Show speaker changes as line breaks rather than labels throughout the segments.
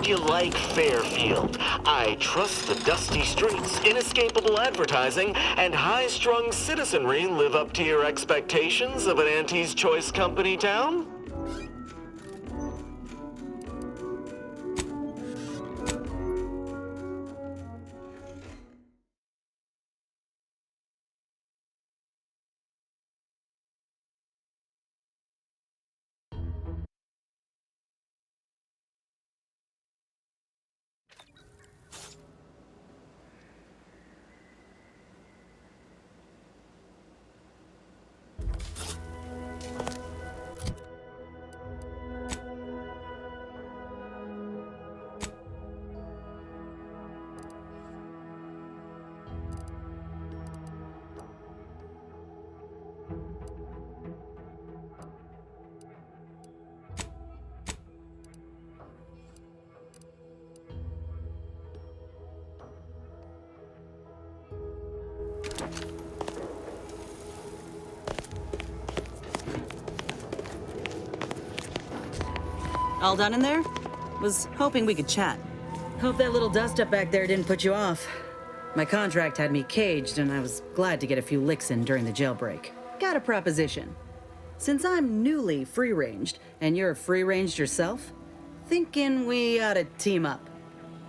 hope you like Fairfield. I trust the dusty streets, inescapable advertising, and high-strung citizenry live up to your expectations of an Auntie's Choice Company town?
All done in there? Was hoping we could chat. Hope that little dust up back there didn't put you off. My contract had me caged, and I was glad to get a few licks in during the jailbreak. Got a proposition. Since I'm newly free-ranged, and you're free-ranged yourself, thinking we ought to team up.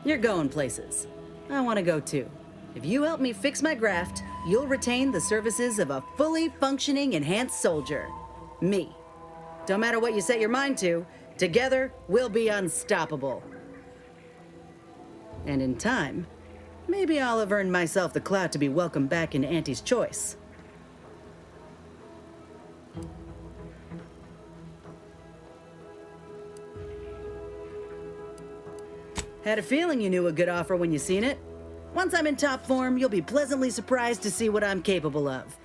You're going places. I want to go too. If you help me fix my graft, you'll retain the services of a fully functioning enhanced soldier. Me. Don't matter what you set your mind to, together, we'll be unstoppable. And in time, maybe I'll have earned myself the clout to be welcomed back into Auntie's Choice. Had a feeling you knew a good offer when you seen it. Once I'm in top form, you'll be pleasantly surprised to see what I'm capable of.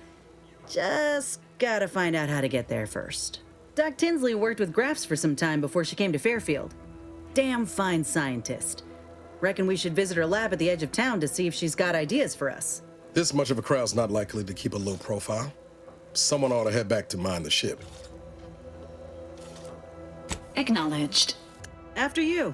Just gotta find out how to get there first. Doc Tinsley worked with Grafts for some time before she came to Fairfield. Damn fine scientist. Reckon we should visit her lab at the edge of town to see if she's got ideas for us.
This much of a crowd's not likely to keep a low profile. Someone ought to head back to mind the ship.
Acknowledged.
After you.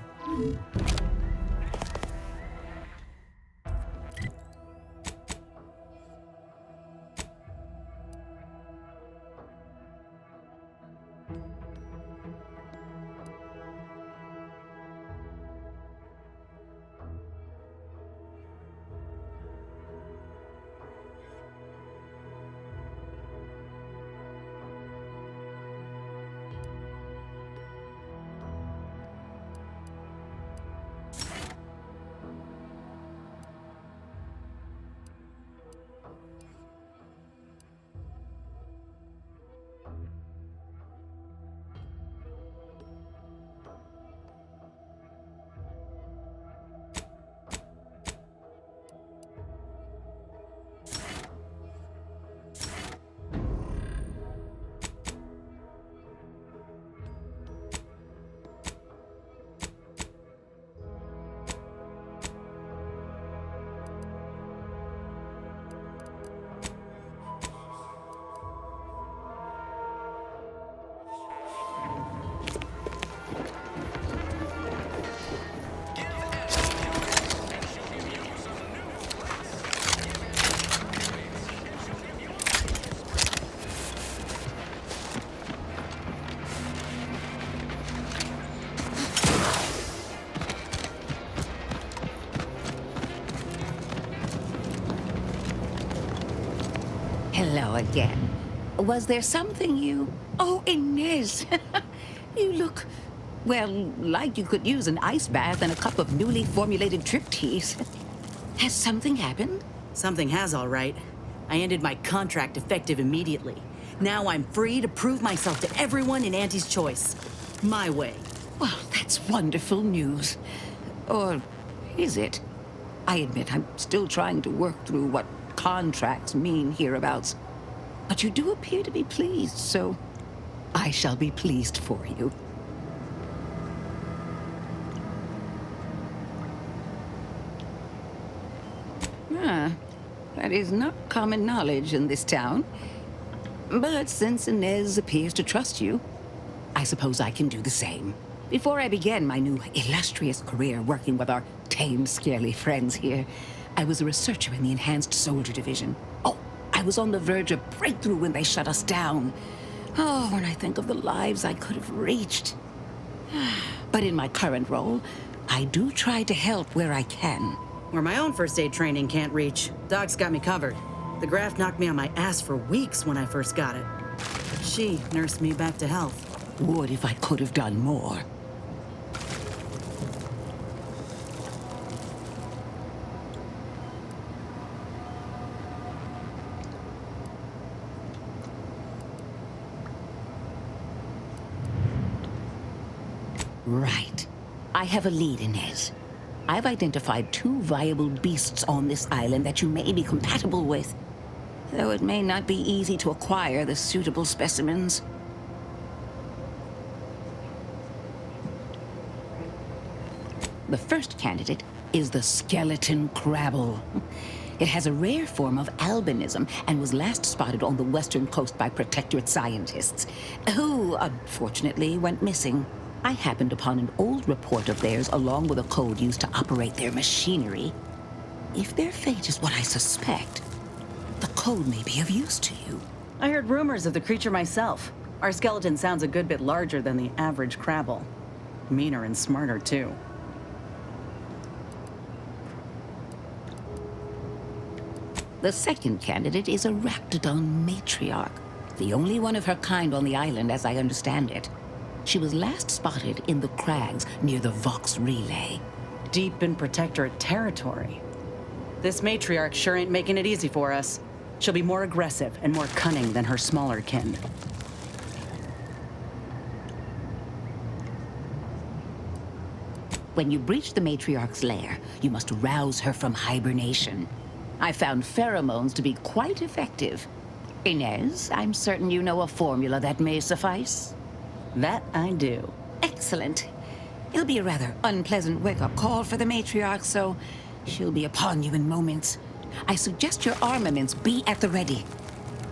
Hello again. Was there something you... Oh, Inez! You look, well, like you could use an ice bath and a cup of newly formulated trip teas. Has something happened?
Something has, all right. I ended my contract effective immediately. Now I'm free to prove myself to everyone in Auntie's Choice. My way.
Well, that's wonderful news. Or is it? I admit I'm still trying to work through what contracts mean hereabouts. But you do appear to be pleased, so I shall be pleased for you. That is not common knowledge in this town. But since Inez appears to trust you, I suppose I can do the same. Before I began my new illustrious career working with our tame, scaly friends here, I was a researcher in the Enhanced Soldier Division. Oh, I was on the verge of breakthrough when they shut us down. Oh, when I think of the lives I could have reached. But in my current role, I do try to help where I can.
Where my own first aid training can't reach, Doc's got me covered. The graft knocked me on my ass for weeks when I first got it. But she nursed me back to health.
Would if I could have done more. Right. I have a lead, Inez. I've identified 2 viable beasts on this island that you may be compatible with, though it may not be easy to acquire the suitable specimens. The first candidate is the skeleton crabble. It has a rare form of albinism and was last spotted on the western coast by Protectorate scientists, who unfortunately went missing. I happened upon an old report of theirs along with a code used to operate their machinery. If their fate is what I suspect, the code may be of use to you.
I heard rumors of the creature myself. Our skeleton sounds a good bit larger than the average crabble. Meaner and smarter, too.
The second candidate is a Raptidon matriarch, the only one of her kind on the island as I understand it. She was last spotted in the crags near the Vox Relay.
Deep in Protectorate territory. This matriarch sure ain't making it easy for us. She'll be more aggressive and more cunning than her smaller kin.
When you breach the matriarch's lair, you must rouse her from hibernation. I found pheromones to be quite effective. Inez, I'm certain you know a formula that may suffice.
That I do.
Excellent. It'll be a rather unpleasant wake-up call for the matriarch, so she'll be upon you in moments. I suggest your armaments be at the ready.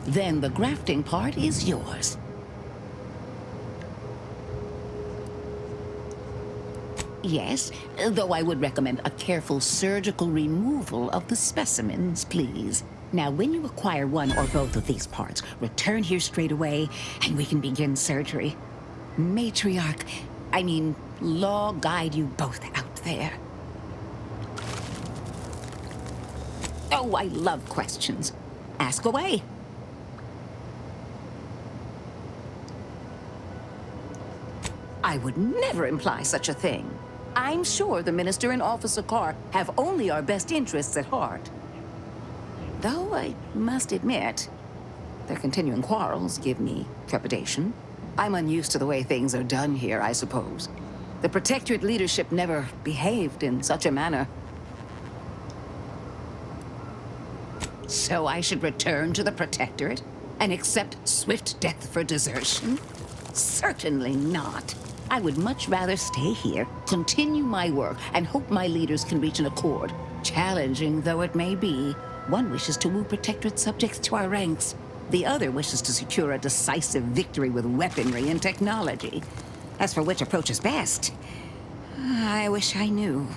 Then the grafting part is yours. Yes, though I would recommend a careful surgical removal of the specimens, please. Now, when you acquire one or both of these parts, return here straight away, and we can begin surgery. Law guide you both out there. Oh, I love questions. Ask away. I would never imply such a thing. I'm sure the Minister and Officer Carr have only our best interests at heart. Though I must admit, their continuing quarrels give me trepidation. I'm unused to the way things are done here, I suppose. The Protectorate leadership never behaved in such a manner. So I should return to the Protectorate and accept swift death for desertion? Certainly not. I would much rather stay here, continue my work, and hope my leaders can reach an accord. Challenging though it may be, one wishes to woo Protectorate subjects to our ranks. The other wishes to secure a decisive victory with weaponry and technology. As for which approach is best, I wish I knew.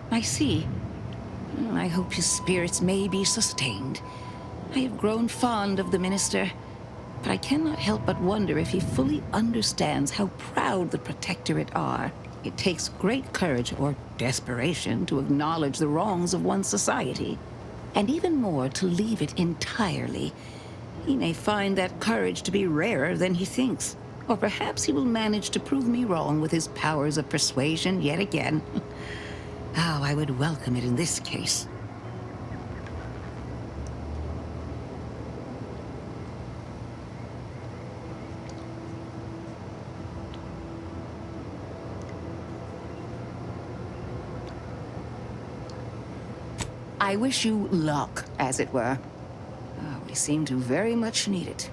I see. I hope his spirits may be sustained. I have grown fond of the Minister, but I cannot help but wonder if he fully understands how proud the Protectorate are. It takes great courage or desperation to acknowledge the wrongs of one's society, and even more to leave it entirely. He may find that courage to be rarer than he thinks, or perhaps he will manage to prove me wrong with his powers of persuasion yet again. How I would welcome it in this case. I wish you luck, as it were. We seem to very much need it.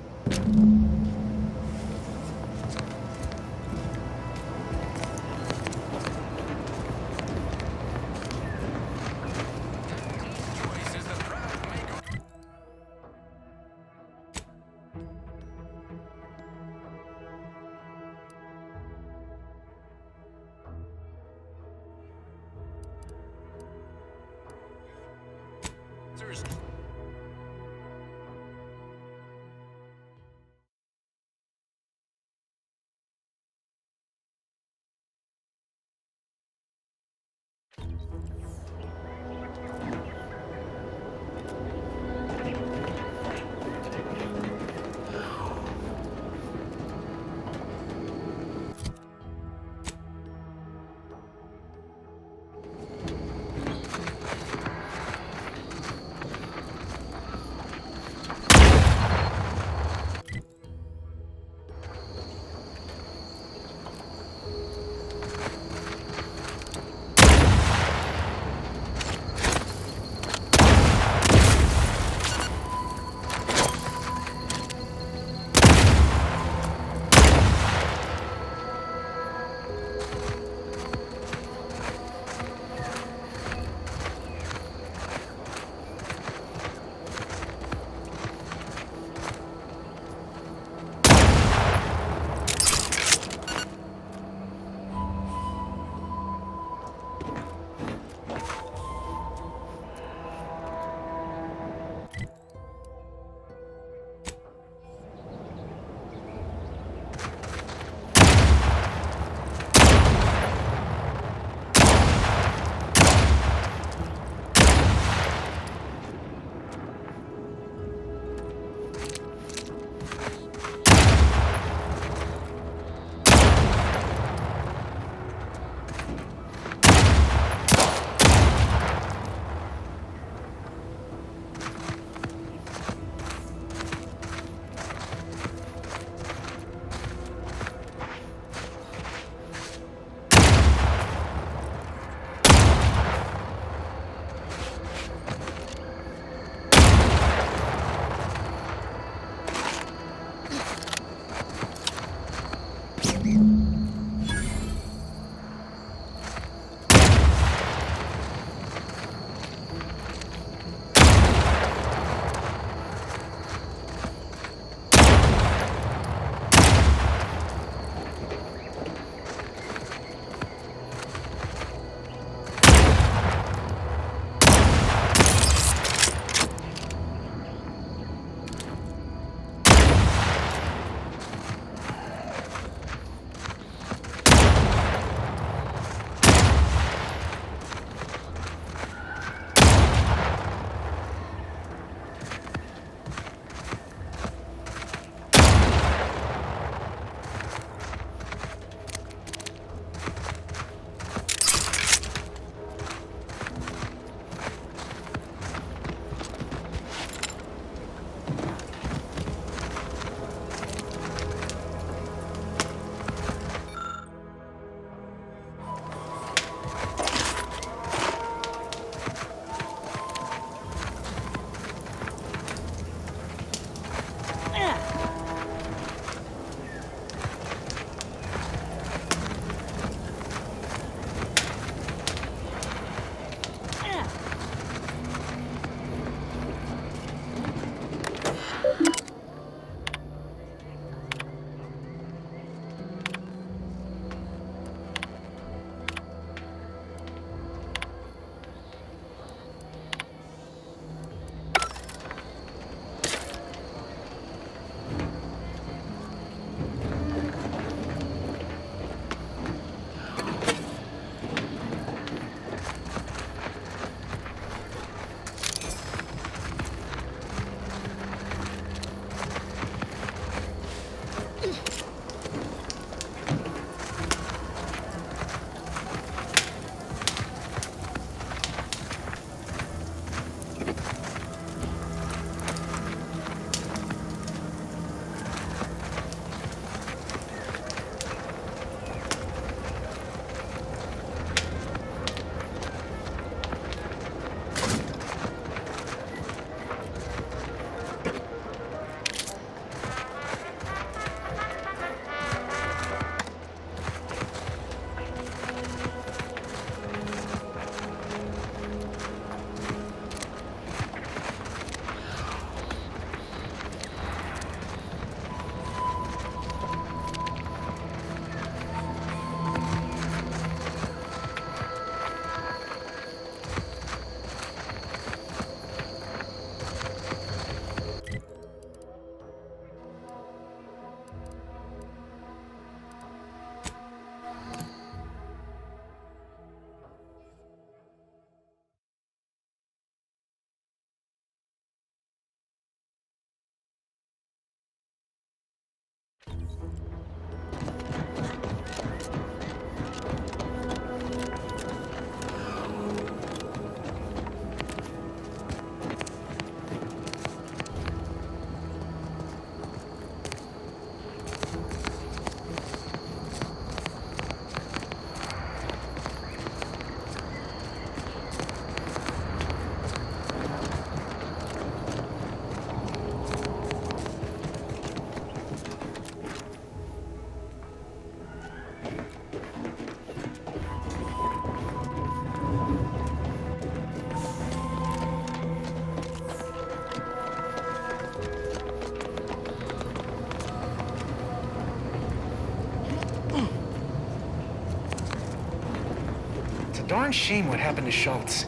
Darn shame what happened to Schultz.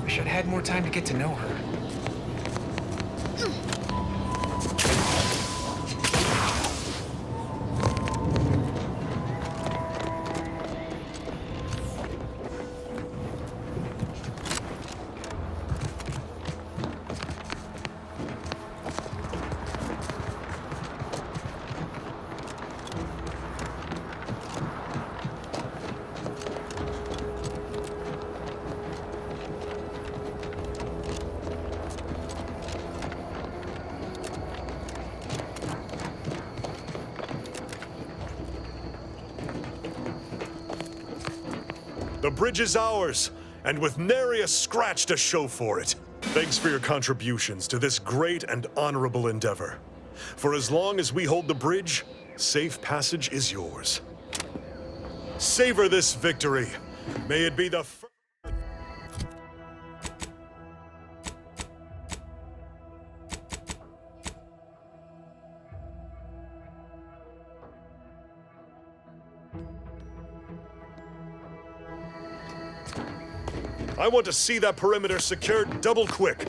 Wish I'd had more time to get to know her.
The bridge is ours, and with nary a scratch to show for it. Thanks for your contributions to this great and honorable endeavor. For as long as we hold the bridge, safe passage is yours. Savor this victory. May it be the first. I want to see that perimeter secured double quick.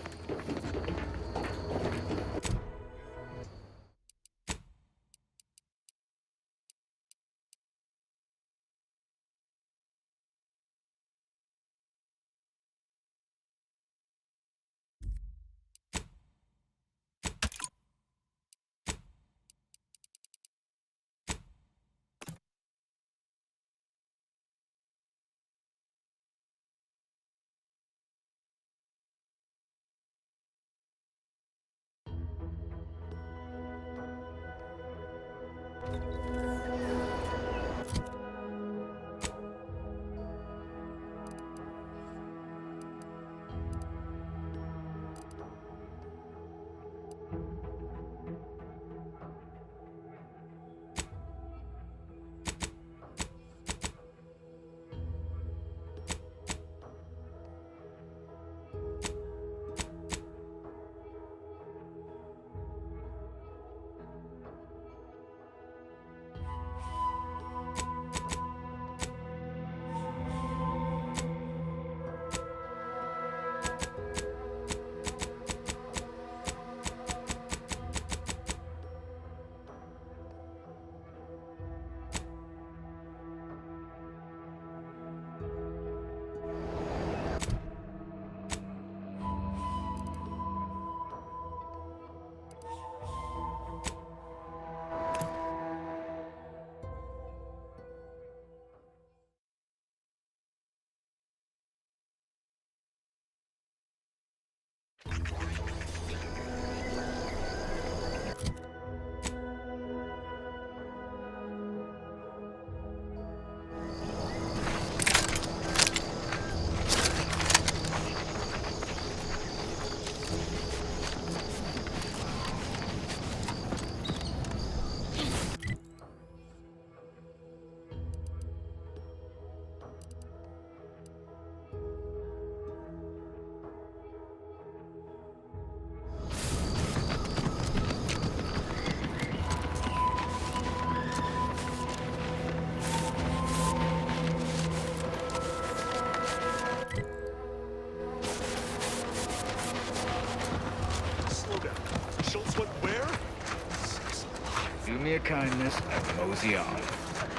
Do me a kindness and mosey on.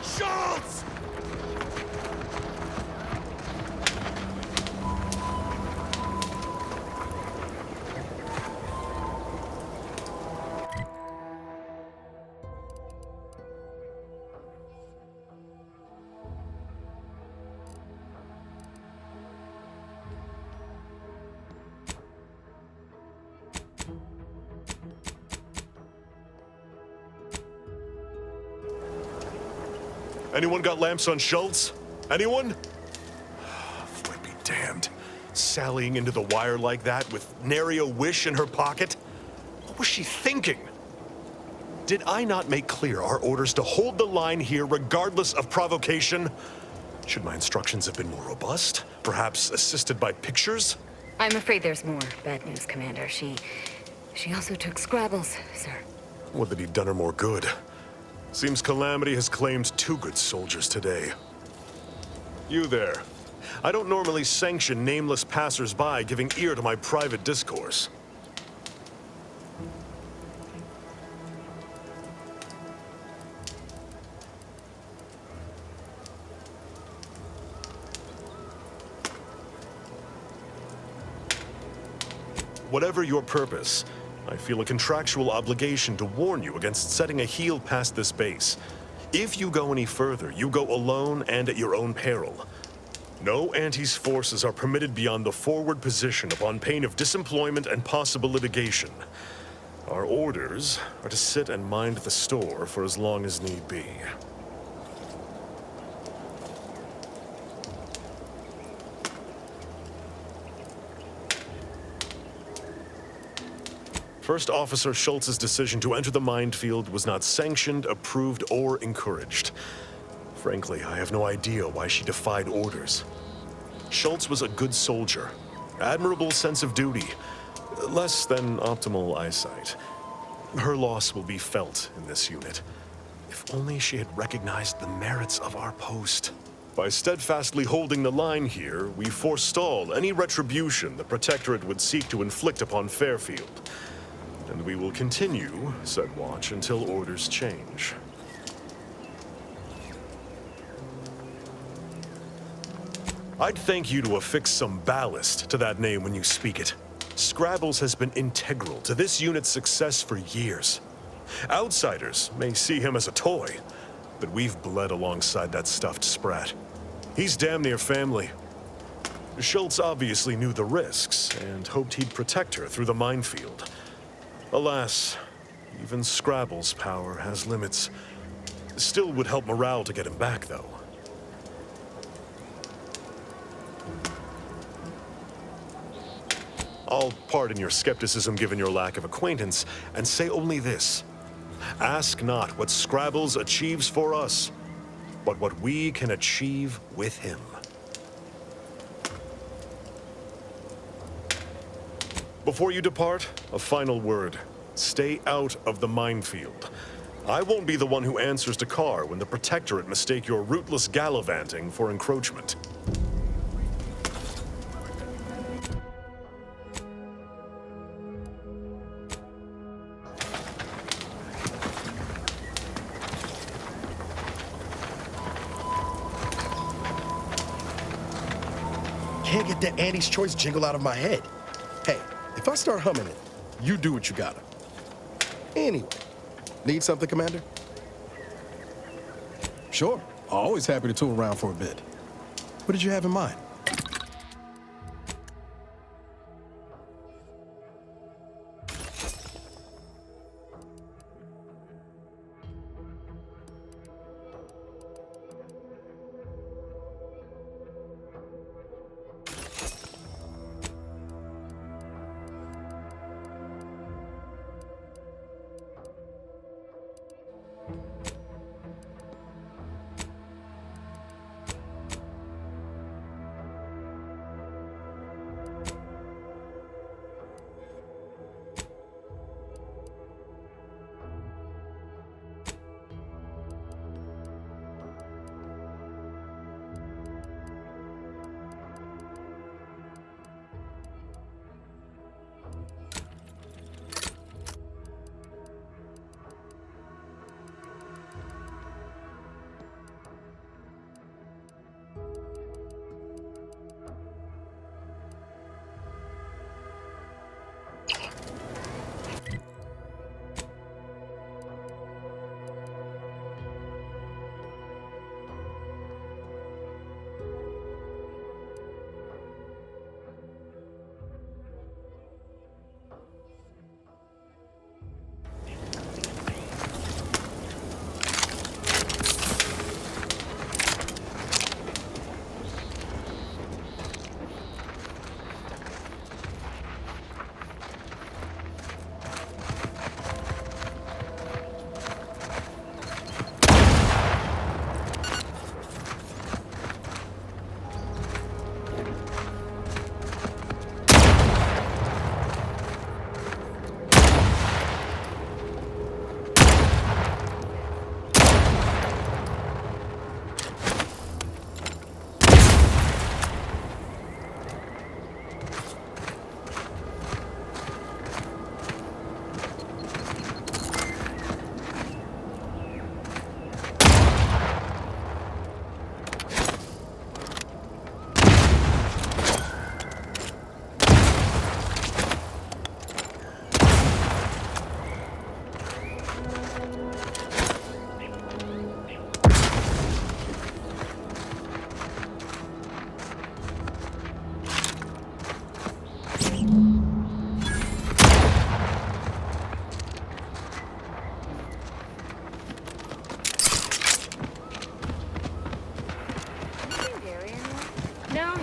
Schultz! Anyone got lamps on Schultz? Anyone? Would be damned. Sallying into the wire like that with nary a wish in her pocket? What was she thinking? Did I not make clear our orders to hold the line here regardless of provocation? Should my instructions have been more robust? Perhaps assisted by pictures?
I'm afraid there's more bad news, Commander. She also took Scrabbles, sir.
Would that he'd done her more good. Seems Calamity has claimed 2 good soldiers today. You there. I don't normally sanction nameless passers-by giving ear to my private discourse. Whatever your purpose, I feel a contractual obligation to warn you against setting a heel past this base. If you go any further, you go alone and at your own peril. No Antes forces are permitted beyond the forward position upon pain of disemployment and possible litigation. Our orders are to sit and mind the store for as long as need be. First Officer Schultz's decision to enter the minefield was not sanctioned, approved, or encouraged. Frankly, I have no idea why she defied orders. Schultz was a good soldier, admirable sense of duty, less than optimal eyesight. Her loss will be felt in this unit. If only she had recognized the merits of our post. By steadfastly holding the line here, we forestall any retribution the Protectorate would seek to inflict upon Fairfield. And we will continue said watch until orders change. I'd thank you to affix some ballast to that name when you speak it. Scrabbles has been integral to this unit's success for years. Outsiders may see him as a toy, but we've bled alongside that stuffed sprat. He's damn near family. Schultz obviously knew the risks and hoped he'd protect her through the minefield. Alas, even Scrabble's power has limits. Still would help morale to get him back, though. I'll pardon your skepticism given your lack of acquaintance, and say only this. Ask not what Scrabbles achieves for us, but what we can achieve with him. Before you depart, a final word. Stay out of the minefield. I won't be the one who answers to Carr when the Protectorate mistake your rootless gallivanting for encroachment.
Can't get that Annie's Choice jingle out of my head. Hey, if I start humming it, you do what you gotta. Anyway, need something, Commander? Sure, always happy to tool around for a bit. What did you have in mind?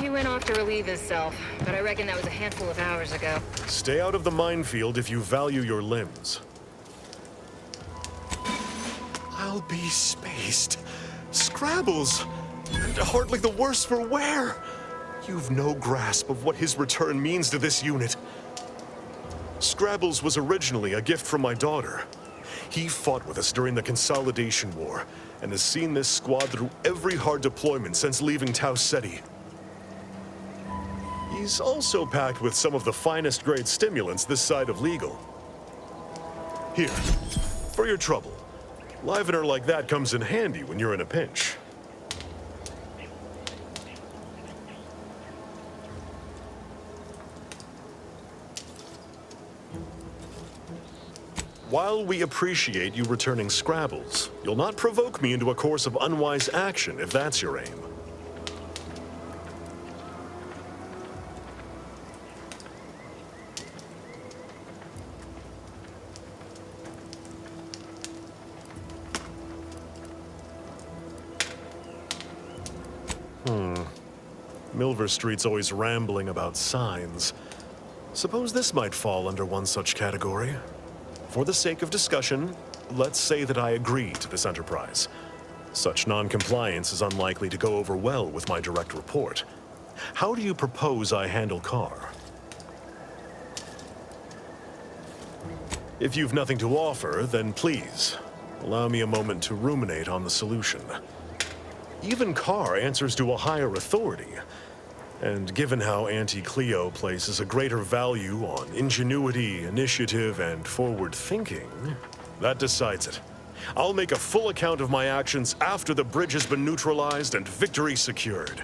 He went off to relieve himself, but I reckon that was a handful of hours ago.
Stay out of the minefield if you value your limbs. I'll be spaced. Scrabbles! And hardly the worse for wear! You've no grasp of what his return means to this unit. Scrabbles was originally a gift from my daughter. He fought with us during the Consolidation War, and has seen this squad through every hard deployment since leaving Tau Ceti. He's also packed with some of the finest grade stimulants this side of legal. Here, for your trouble. Livener like that comes in handy when you're in a pinch. While we appreciate you returning Scrabbles, you'll not provoke me into a course of unwise action if that's your aim. Milver Street's always rambling about signs. Suppose this might fall under one such category. For the sake of discussion, let's say that I agree to this enterprise. Such non-compliance is unlikely to go over well with my direct report. How do you propose I handle Carr? If you've nothing to offer, then please, allow me a moment to ruminate on the solution. Even Carr answers to a higher authority. And given how Auntie Cleo places a greater value on ingenuity, initiative, and forward thinking, that decides it. I'll make a full account of my actions after the bridge has been neutralized and victory secured.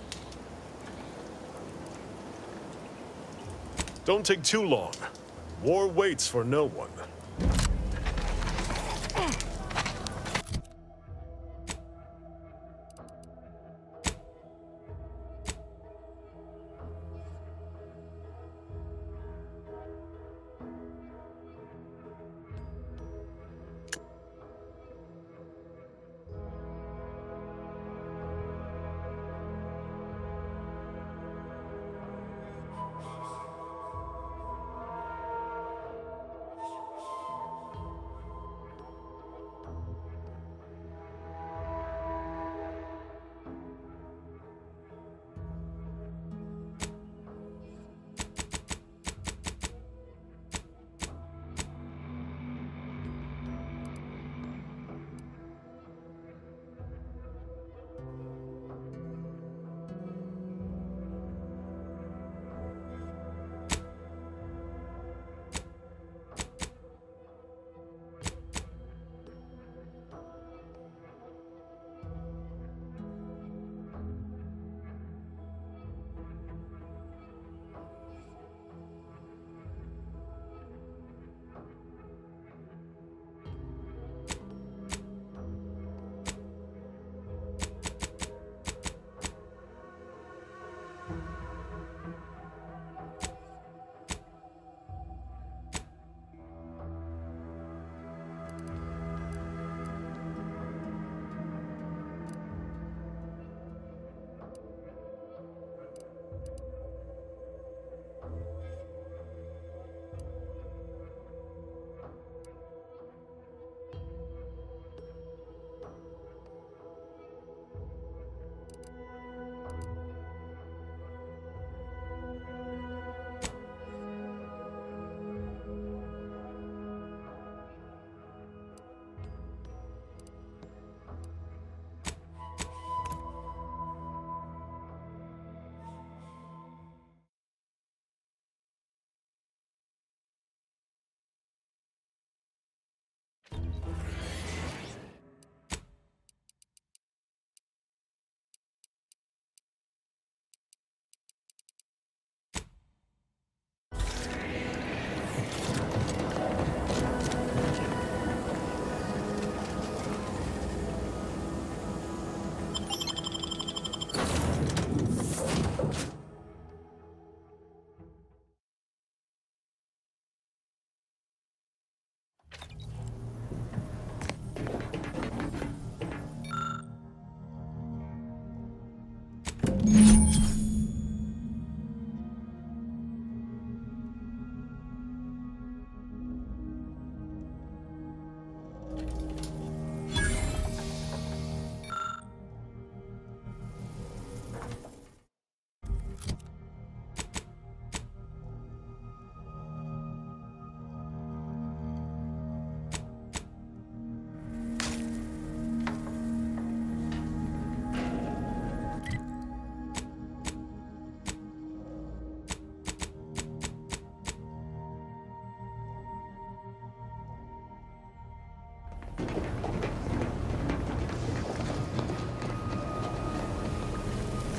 Don't take too long. War waits for no one.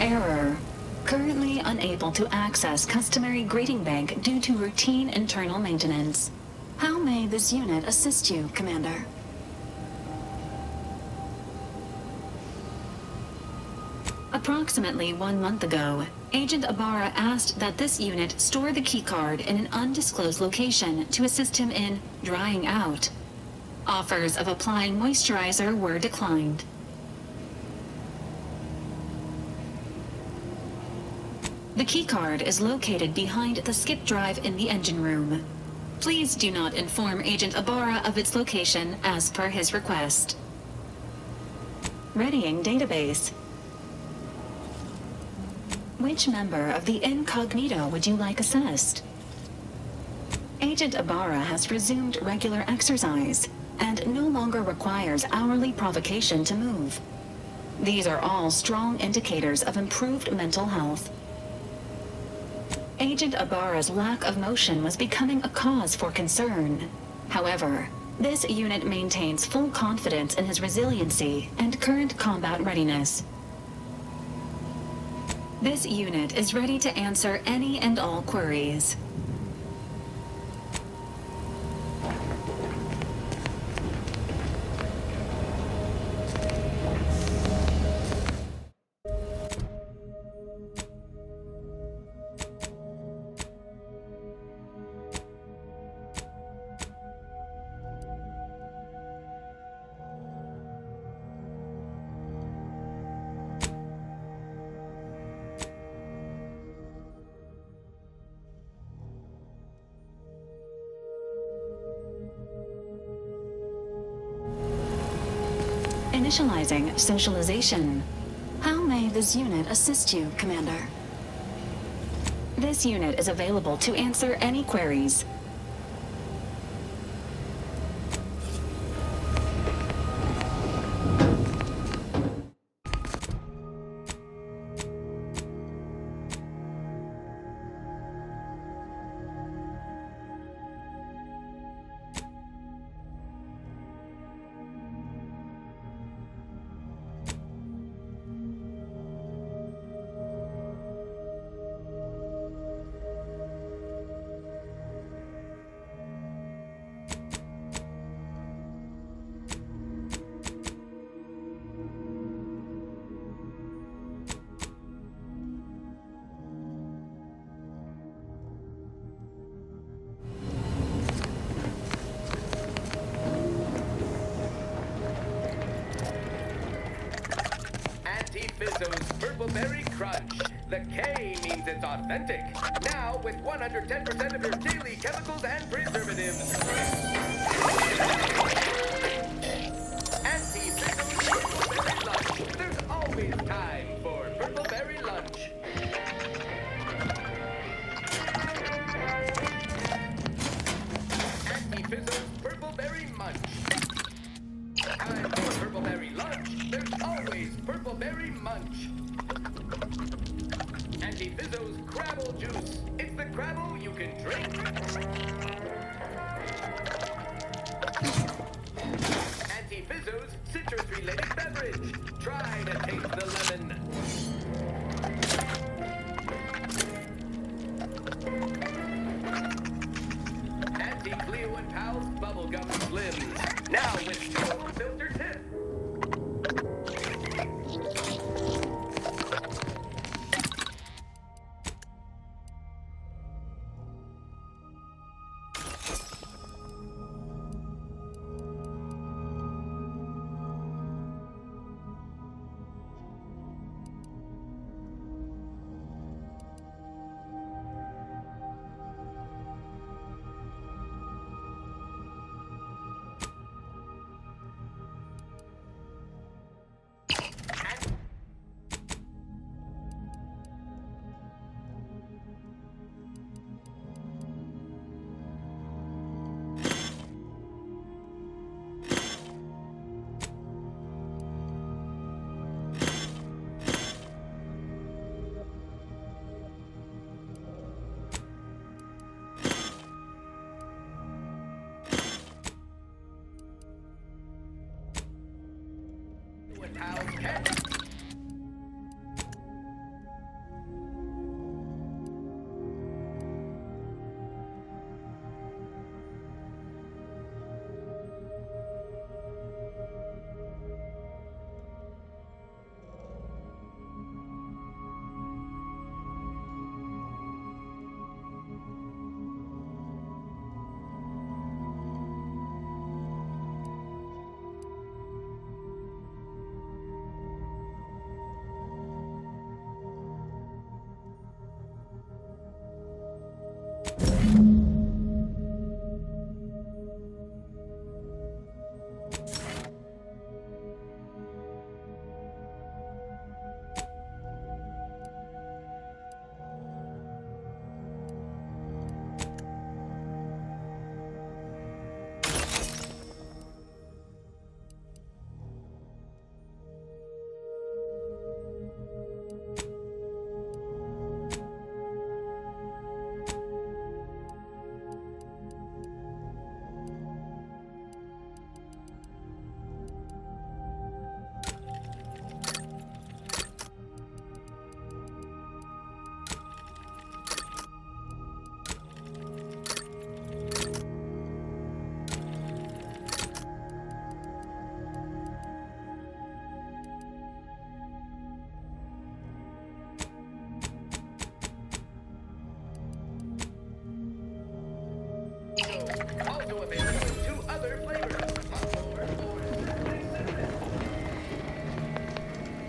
Error. Currently unable to access customary greeting bank due to routine internal maintenance. How may this unit assist you, Commander? Approximately 1 month ago, Agent Ibarra asked that this unit store the keycard in an undisclosed location to assist him in drying out. Offers of applying moisturizer were declined. The keycard is located behind the skip drive in the engine room. Please do not inform Agent Ibarra of its location as per his request. Readying database. Which member of the Incognito would you like assessed? Agent Ibarra has resumed regular exercise and no longer requires hourly provocation to move. These are all strong indicators of improved mental health. Agent Ibarra's lack of motion was becoming a cause for concern. However, this unit maintains full confidence in his resiliency and current combat readiness. This unit is ready to answer any and all queries. Initializing socialization. How may this unit assist you, Commander? This unit is available to answer any queries.
Fizzo's Purple Berry Crunch. The K means it's authentic. Now with 110% of your daily chemicals and preservatives. Anti-Fizzo's Purple Berry Lunch. There's always time for Purple Berry Lunch. Anti-Fizzo's Purple Berry Munch. Time for Purple Berry Lunch. There's always Purple Berry Munch. Anti-Fizzo's Crabble Juice. It's the Crabble you can drink. Anti-Fizzo's citrus-related beverage. Try to taste the lemon. Anti-Cleo and Pal's Bubblegum Slims. Now with no filter tip.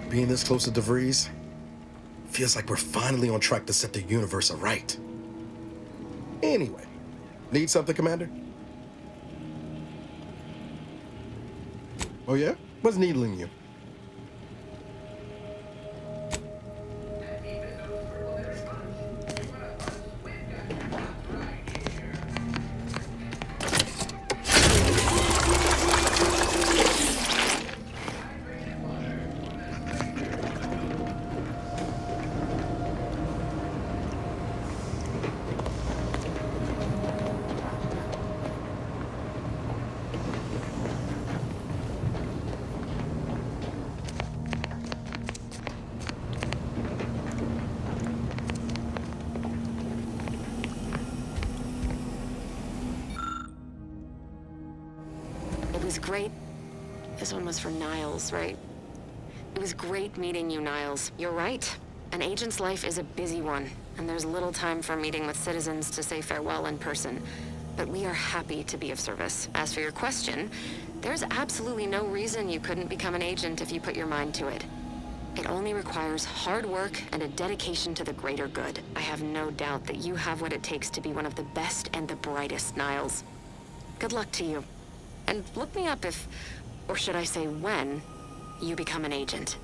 Being this close to DeVries feels like we're finally on track to set the universe aright. Anyway, need something, Commander? Oh yeah? What's needling you?
It was great. This one was for Niles, right? It was great meeting you, Niles. You're right. An agent's life is a busy one, and there's little time for meeting with citizens to say farewell in person. But we are happy to be of service. As for your question, there's absolutely no reason you couldn't become an agent if you put your mind to it. It only requires hard work and a dedication to the greater good. I have no doubt that you have what it takes to be one of the best and the brightest, Niles. Good luck to you. And look me up if, or should I say when, you become an agent.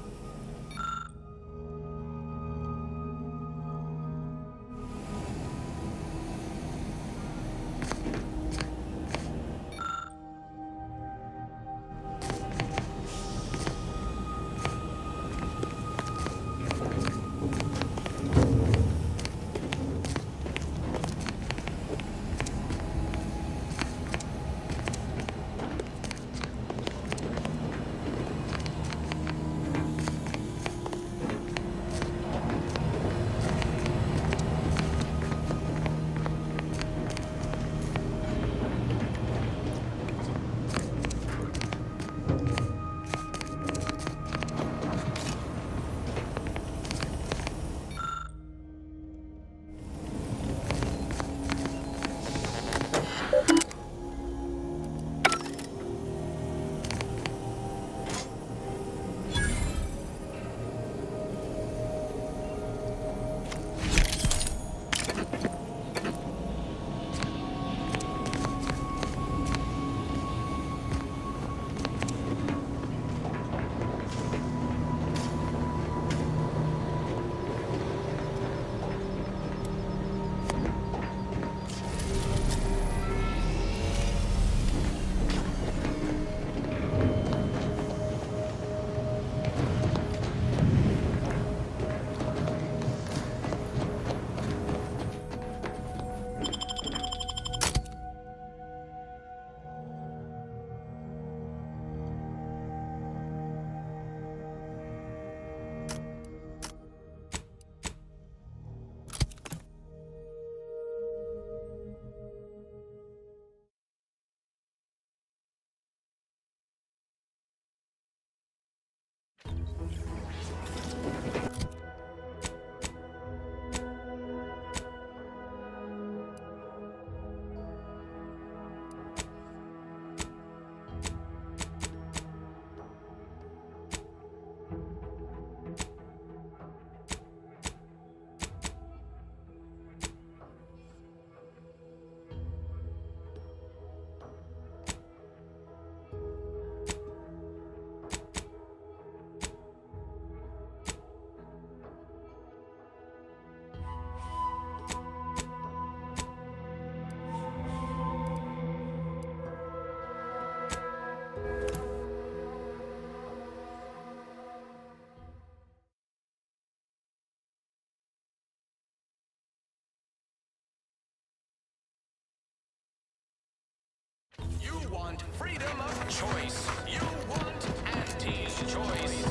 You want freedom of choice. You want Auntie's choice.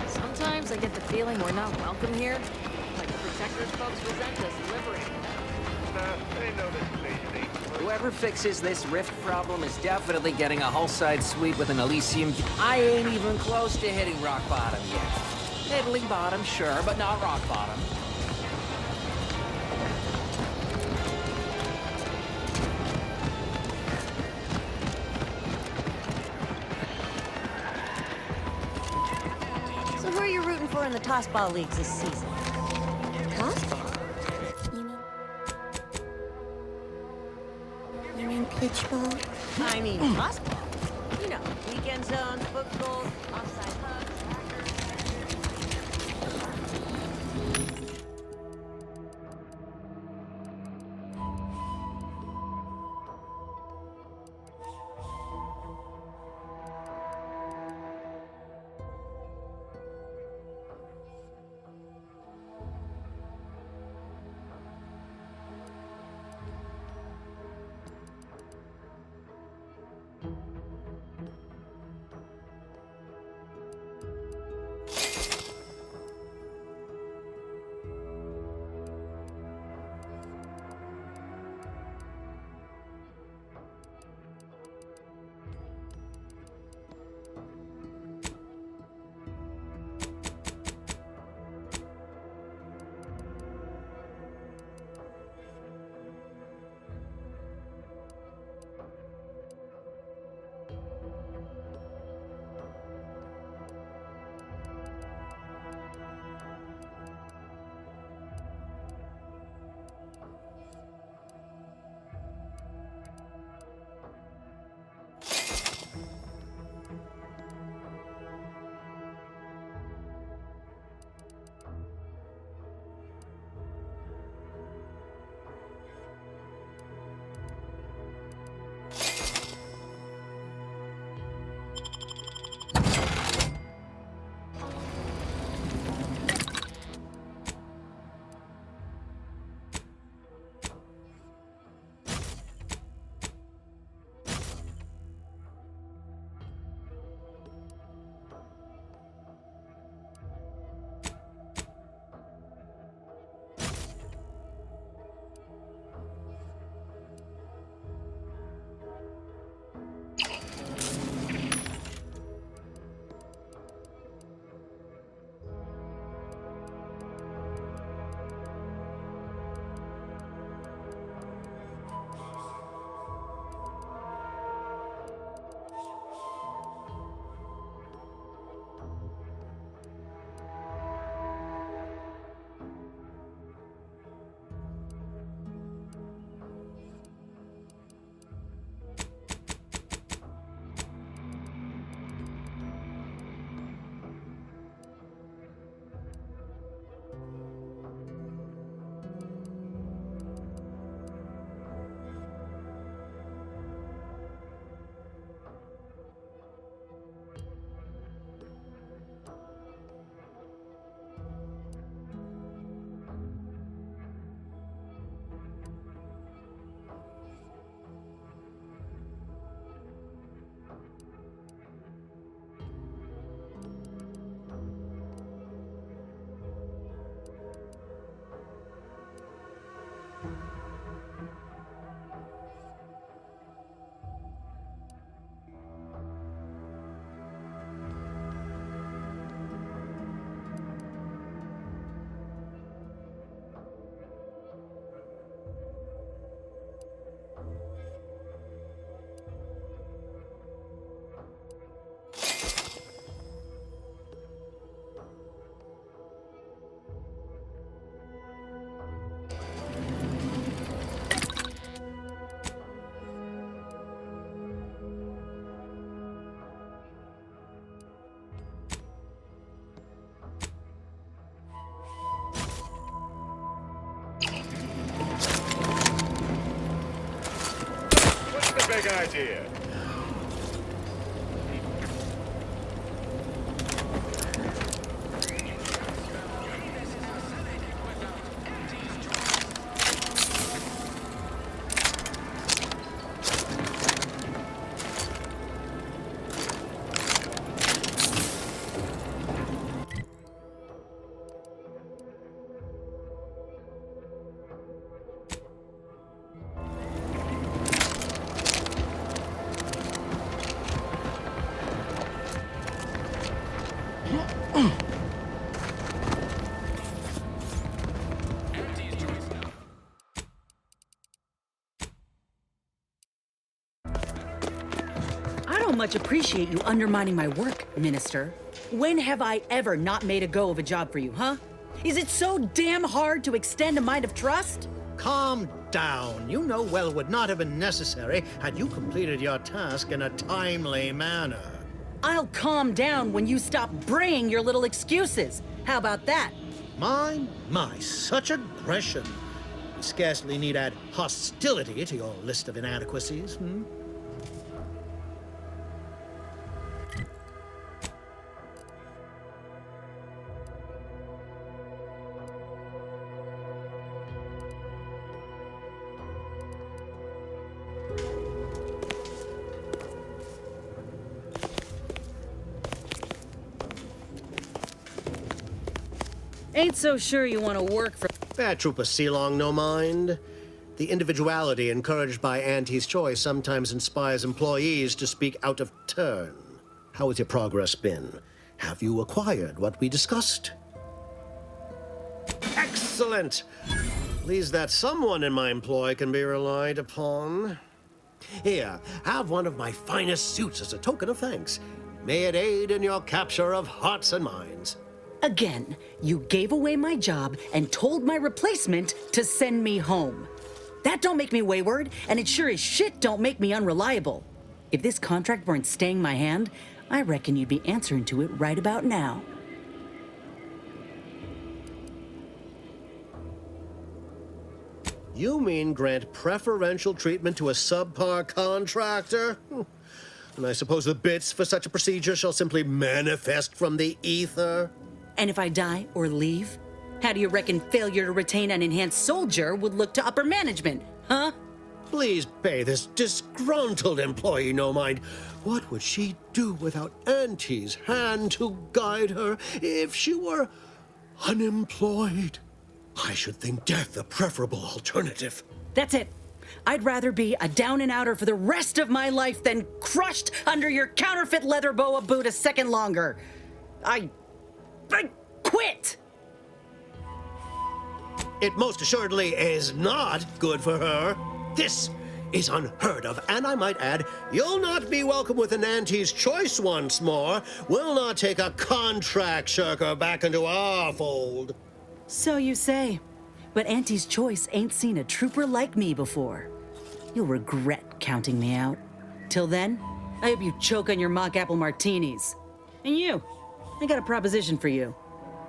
Sometimes I get the feeling we're not welcome here. Like the Protectors folks resent us delivering.
Whoever fixes this rift problem is definitely getting a hull-side suite with an Elysium. I ain't even close to hitting rock bottom yet. Middling bottom, sure, but not rock bottom.
for in the tossball leagues this season.
Tossball? You mean pitch ball?
I mean tossball. You know, weekend zones, foot goals, offside hugs.
big idea.
I don't much appreciate you undermining my work, Minister. When have I ever not made a go of a job for you, huh? Is it so damn hard to extend a mind of trust?
Calm down. You know well would not have been necessary had you completed your task in a timely manner.
I'll calm down when you stop braying your little excuses. How about that?
My, such aggression. You scarcely need add hostility to your list of inadequacies, hmm?
Ain't so sure you want to work for...
Bad Trooper Sealong, no mind. The individuality encouraged by Auntie's choice sometimes inspires employees to speak out of turn. How has your progress been? Have you acquired what we discussed? Excellent! At least that someone in my employ can be relied upon. Here, have one of my finest suits as a token of thanks. May it aid in your capture of hearts and minds.
Again, you gave away my job and told my replacement to send me home. That don't make me wayward, and it sure as shit don't make me unreliable. If this contract weren't staying my hand, I reckon you'd be answering to it right about now.
You mean grant preferential treatment to a subpar contractor? And I suppose the bits for such a procedure shall simply manifest from the ether?
And if I die or leave, how do you reckon failure to retain an enhanced soldier would look to upper management, huh?
Please pay this disgruntled employee no mind. What would she do without Auntie's hand to guide her if she were unemployed? I should think death a preferable alternative.
That's it. I'd rather be a down-and-outer for the rest of my life than crushed under your counterfeit leather boa boot a second longer. I quit!
It most assuredly is not good for her. This is unheard of, and I might add, you'll not be welcome with an Auntie's choice once more. We'll not take a contract shirker back into our fold.
So you say, but Auntie's choice ain't seen a trooper like me before. You'll regret counting me out. Till then, I hope you choke on your mock apple martinis. And you, I got a proposition for you.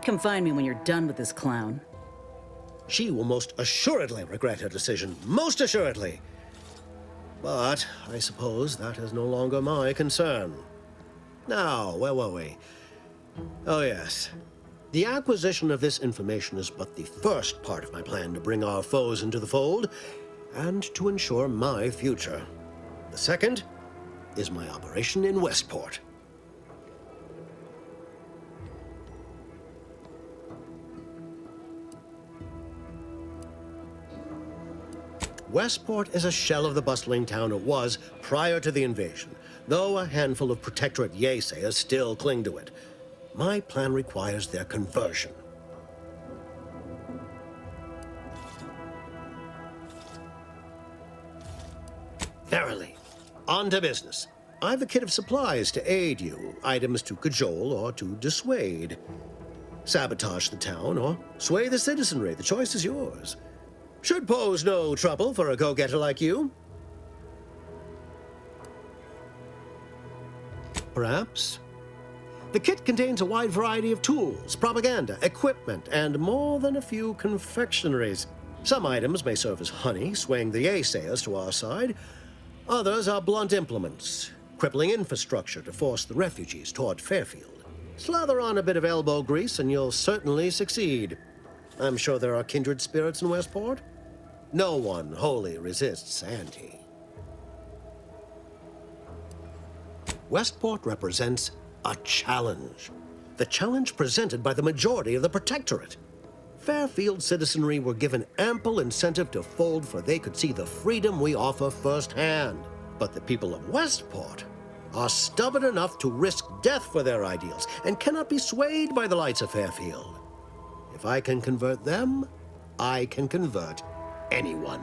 Come find me when you're done with this clown.
She will most assuredly regret her decision. Most assuredly. But I suppose that is no longer my concern. Now, where were we? Oh, yes. The acquisition of this information is but the first part of my plan to bring our foes into the fold and to ensure my future. The second is my operation in Westport. Westport is a shell of the bustling town it was prior to the invasion, though a handful of Protectorate Yeasayers still cling to it. My plan requires their conversion. Verily. On to business. I've a kit of supplies to aid you, items to cajole or to dissuade. Sabotage the town or sway the citizenry. The choice is yours. Should pose no trouble for a go-getter like you. Perhaps. The kit contains a wide variety of tools, propaganda, equipment, and more than a few confectionaries. Some items may serve as honey, swaying the Yeasayers to our side. Others are blunt implements, crippling infrastructure to force the refugees toward Fairfield. Slather on a bit of elbow grease and you'll certainly succeed. I'm sure there are kindred spirits in Westport. No one wholly resists Auntie. Westport represents a challenge. The challenge presented by the majority of the Protectorate. Fairfield citizenry were given ample incentive to fold, for they could see the freedom we offer firsthand. But the people of Westport are stubborn enough to risk death for their ideals and cannot be swayed by the lights of Fairfield. If I can convert them, I can convert anyone.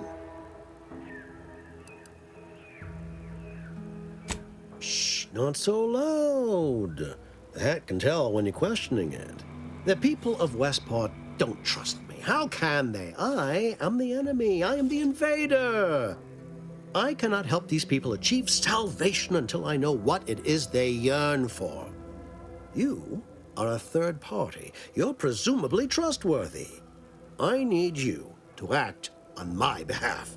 Shh, not so loud. The hat can tell when you're questioning it. The people of Westport don't trust me. How can they? I am the enemy. I am the invader. I cannot help these people achieve salvation until I know what it is they yearn for. You are a third party. You're presumably trustworthy. I need you to act on my behalf.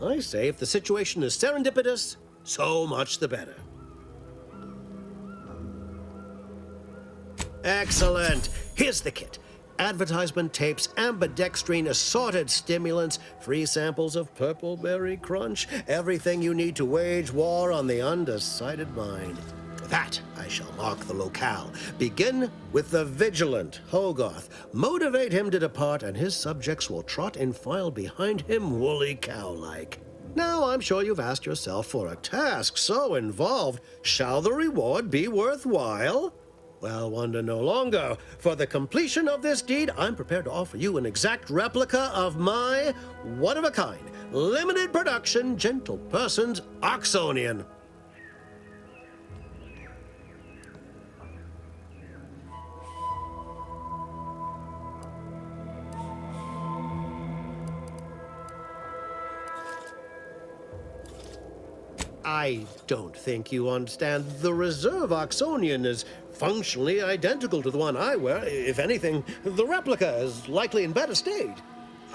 I say if the situation is serendipitous, so much the better. Excellent. Here's the kit. Advertisement tapes, ambidextrine, assorted stimulants, free samples of Purple Berry Crunch, everything you need to wage war on the undecided mind. With that, I shall mark the locale. Begin with the vigilant Hogarth. Motivate him to depart, and his subjects will trot in file behind him woolly cow-like. Now, I'm sure you've asked yourself, for a task so involved, shall the reward be worthwhile? Well, wonder no longer. For the completion of this deed, I'm prepared to offer you an exact replica of my one-of-a-kind, limited production, Gentle Person's Oxonian. I don't think you understand. The reserve Oxonian is functionally identical to the one I wear. If anything, the replica is likely in better state.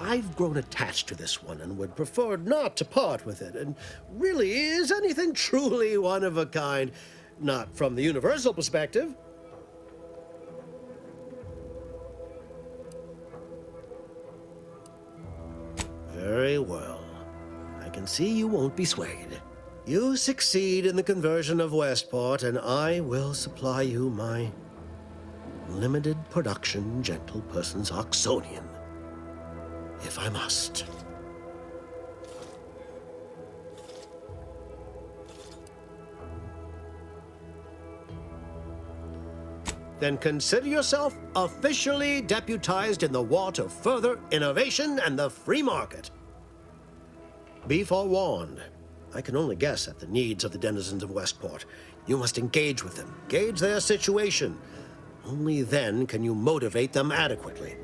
I've grown attached to this one and would prefer not to part with it. And really, is anything truly one of a kind? Not from the universal perspective. Very well. I can see you won't be swayed. You succeed in the conversion of Westport, and I will supply you my limited production Gentle Person's Oxonian, if I must. Then consider yourself officially deputized in the war to further innovation and the free market. Be forewarned. I can only guess at the needs of the denizens of Westport. You must engage with them, gauge their situation. Only then can you motivate them adequately.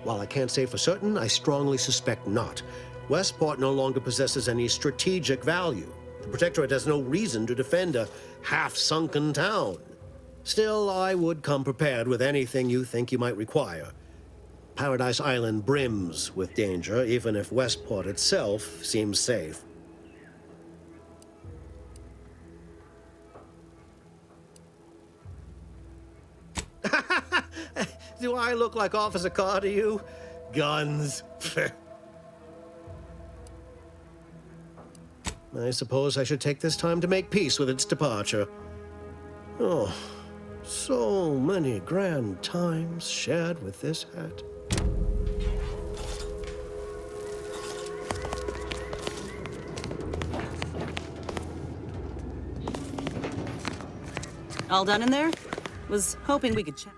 While I can't say for certain, I strongly suspect not. Westport no longer possesses any strategic value. The Protectorate has no reason to defend a half-sunken town. Still, I would come prepared with anything you think you might require. Paradise Island brims with danger, even if Westport itself seems safe. Do I look like Officer Carr to you? Guns. I suppose I should take this time to make peace with its departure. Oh, so many grand times shared with this hat.
All done in there? Was hoping we could chat.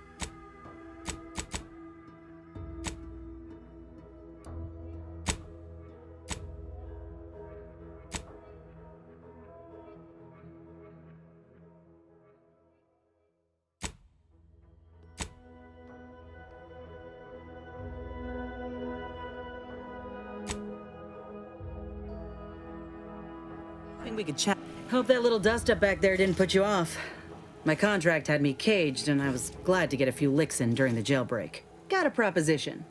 We could chat. Hope that little dust up back there didn't put you off. My contract had me caged, and I was glad to get a few licks in during the jailbreak. Got a proposition.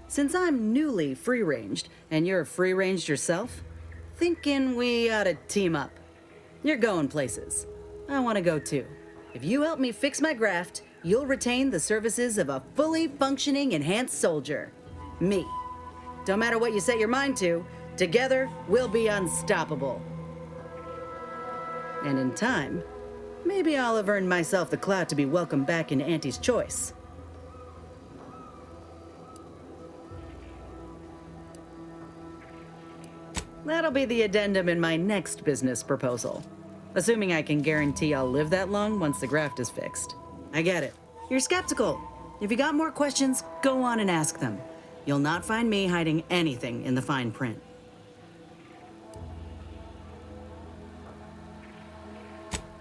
Since I'm newly free-ranged, and you're free-ranged yourself, thinking we ought to team up. You're going places. I want to go too. If you help me fix my graft, you'll retain the services of a fully functioning enhanced soldier. Me. Don't matter what you set your mind to, together we'll be unstoppable. And in time, maybe I'll have earned myself the clout to be welcomed back into Auntie's Choice. That'll be the addendum in my next business proposal. Assuming I can guarantee I'll live that long once the graft is fixed. I get it. You're skeptical. If you got more questions, go on and ask them. You'll not find me hiding anything in the fine print.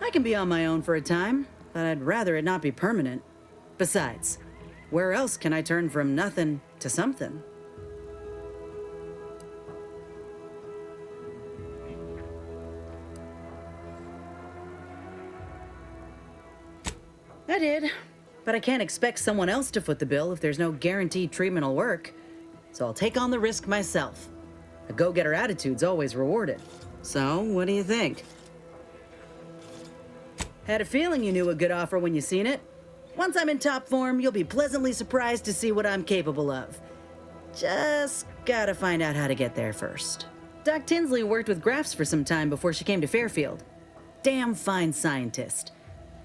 I can be on my own for a time, but I'd rather it not be permanent. Besides, where else can I turn from nothing to something? I did, but I can't expect someone else to foot the bill if there's no guaranteed treatment will work. So I'll take on the risk myself. A go-getter attitude's always rewarded. So, what do you think? Had a feeling you knew a good offer when you seen it. Once I'm in top form, you'll be pleasantly surprised to see what I'm capable of. Just gotta find out how to get there first. Doc Tinsley worked with grafts for some time before she came to Fairfield. Damn fine scientist.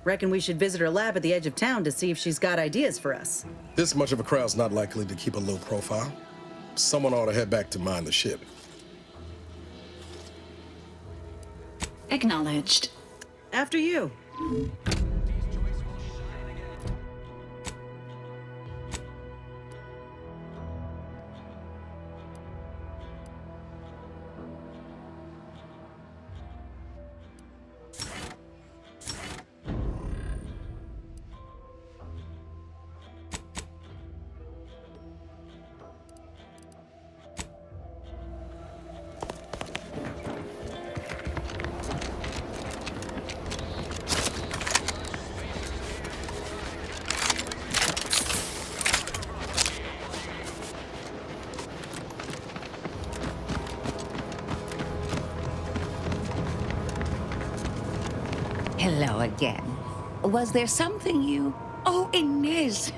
Reckon we should visit her lab at the edge of town to see if she's got ideas for us.
This much of a crowd's not likely to keep a low profile. Someone ought to head back to mind the ship.
Acknowledged.
After you.
Hello again. Was there something you... Oh, Inez!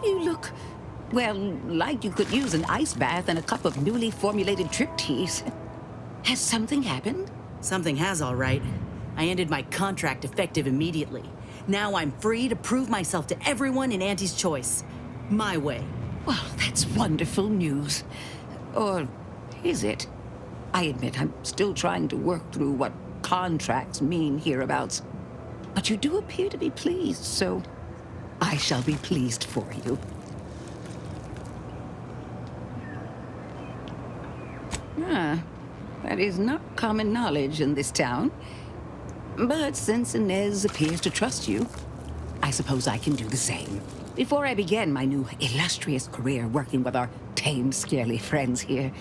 You look, well, like you could use an ice bath and a cup of newly formulated trip teas. Has something happened?
Something has, all right. I ended my contract effective immediately. Now I'm free to prove myself to everyone in Auntie's Choice. My way.
Well, that's wonderful news. Or is it? I admit I'm still trying to work through what contracts mean hereabouts. But you do appear to be pleased, so I shall be pleased for you. Ah, that is not common knowledge in this town. But since Inez appears to trust you, I suppose I can do the same. Before I began my new illustrious career working with our tame, scarily friends here,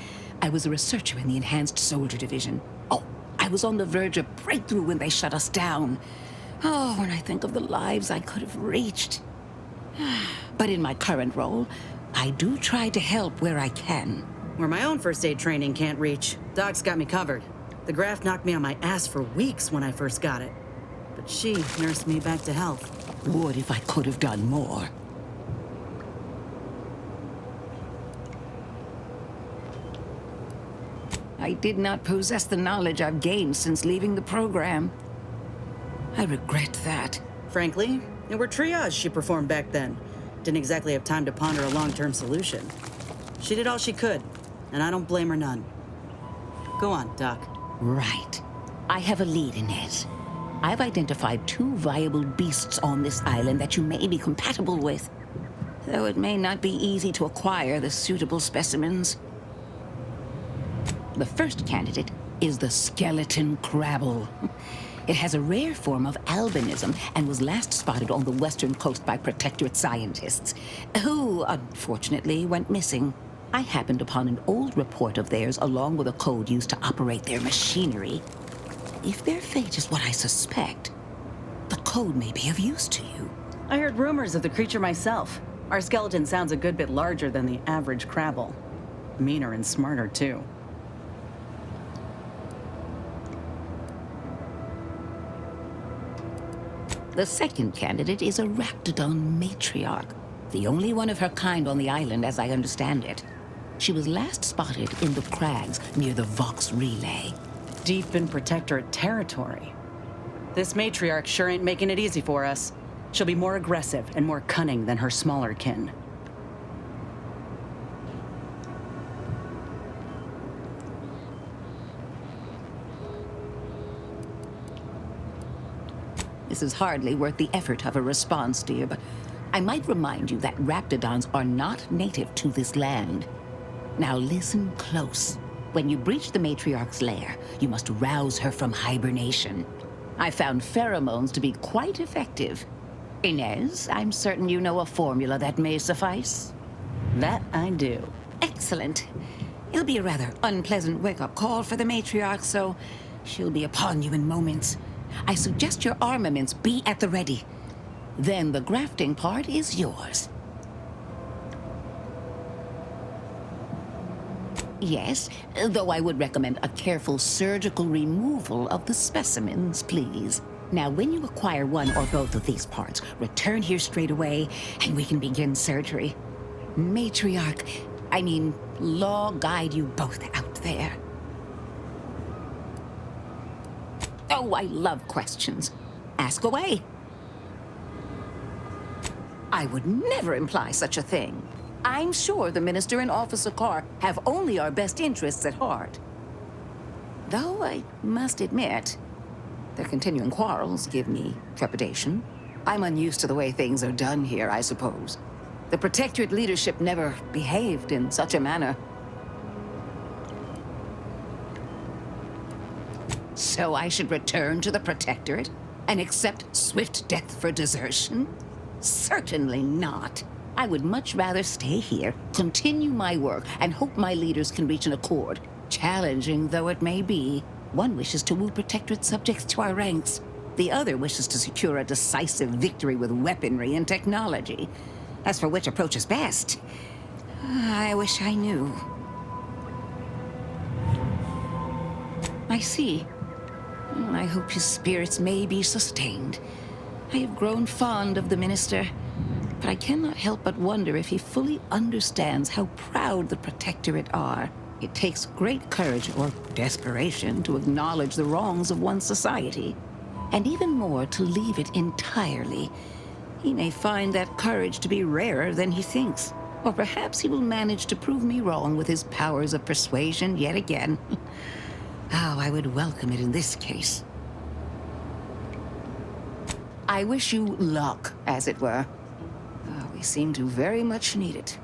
I was a researcher in the Enhanced Soldier Division. Oh, I was on the verge of breakthrough when they shut us down. Oh, when I think of the lives I could have reached. But in my current role, I do try to help where I can.
Where my own first aid training can't reach, Doc's got me covered. The graft knocked me on my ass for weeks when I first got it. But she nursed me back to health.
Would if I could have done more. I did not possess the knowledge I've gained since leaving the program. I regret that.
Frankly, it were triage she performed back then. Didn't exactly have time to ponder a long-term solution. She did all she could, and I don't blame her none. Go on, Doc.
Right. I have a lead, Inez. I've identified 2 viable beasts on this island that you may be compatible with. Though it may not be easy to acquire the suitable specimens. The first candidate is the skeleton crabble. It has a rare form of albinism and was last spotted on the western coast by Protectorate scientists, who, unfortunately, went missing. I happened upon an old report of theirs along with a code used to operate their machinery. If their fate is what I suspect, the code may be of use to you.
I heard rumors of the creature myself. Our skeleton sounds a good bit larger than the average crabble. Meaner and smarter, too.
The second candidate is a Raptidon matriarch, the only one of her kind on the island as I understand it. She was last spotted in the crags near the Vox Relay.
Deep in Protectorate territory. This matriarch sure ain't making it easy for us. She'll be more aggressive and more cunning than her smaller kin.
This is hardly worth the effort of a response, dear, but I might remind you that raptidons are not native to this land. Now listen close. When you breach the matriarch's lair, you must rouse her from hibernation. I found pheromones to be quite effective. Inez, I'm certain you know a formula that may suffice.
That I do.
Excellent. It'll be a rather unpleasant wake-up call for the matriarch, so she'll be upon you in moments. I suggest your armaments be at the ready. Then the grafting part is yours. Yes, though I would recommend a careful surgical removal of the specimens, please. Now, when you acquire one or both of these parts, return here straight away, and we can begin surgery. Law guide you both out there. Oh, I love questions. Ask away. I would never imply such a thing. I'm sure the Minister and Officer Carr have only our best interests at heart. Though I must admit, their continuing quarrels give me trepidation. I'm unused to the way things are done here, I suppose. The Protectorate leadership never behaved in such a manner. So I should return to the Protectorate and accept swift death for desertion? Certainly not. I would much rather stay here, continue my work, and hope my leaders can reach an accord. Challenging though it may be, one wishes to woo Protectorate subjects to our ranks. The other wishes to secure a decisive victory with weaponry and technology. As for which approach is best, I wish I knew. I see. I hope his spirits may be sustained. I have grown fond of the Minister, but I cannot help but wonder if he fully understands how proud the Protectorate are. It takes great courage or desperation to acknowledge the wrongs of one's society, and even more to leave it entirely. He may find that courage to be rarer than he thinks, or perhaps he will manage to prove me wrong with his powers of persuasion yet again. How I would welcome it in this case. I wish you luck, as it were. We seem to very much need it.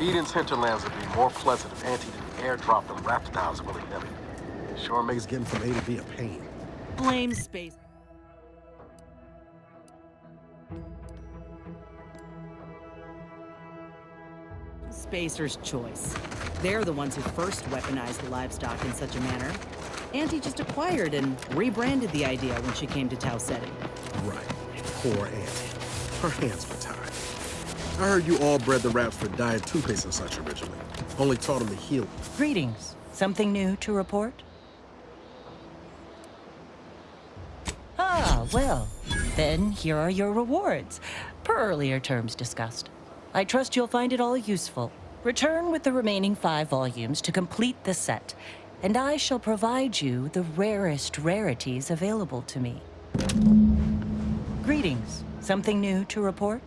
Eden's hinterlands would be more pleasant if Auntie didn't airdrop them raptors willy-nilly. Sure makes getting from A to B a pain.
Blame space. Spacer's choice. They're the ones who first weaponized the livestock in such a manner. Auntie just acquired and rebranded the idea when she came to Tau Ceti.
Right. Poor Auntie. Her hands were tied. I heard you all bred the raps for diet toothpaste and such originally. Only taught them to heal.
Greetings. Something new to report? Ah, well, then here are your rewards, per earlier terms discussed. I trust you'll find it all useful. Return with the remaining 5 volumes to complete the set, and I shall provide you the rarest rarities available to me. Greetings. Something new to report?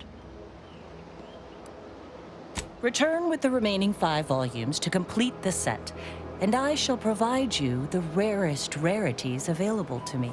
Return with the remaining 5 volumes to complete the set, and I shall provide you the rarest rarities available to me.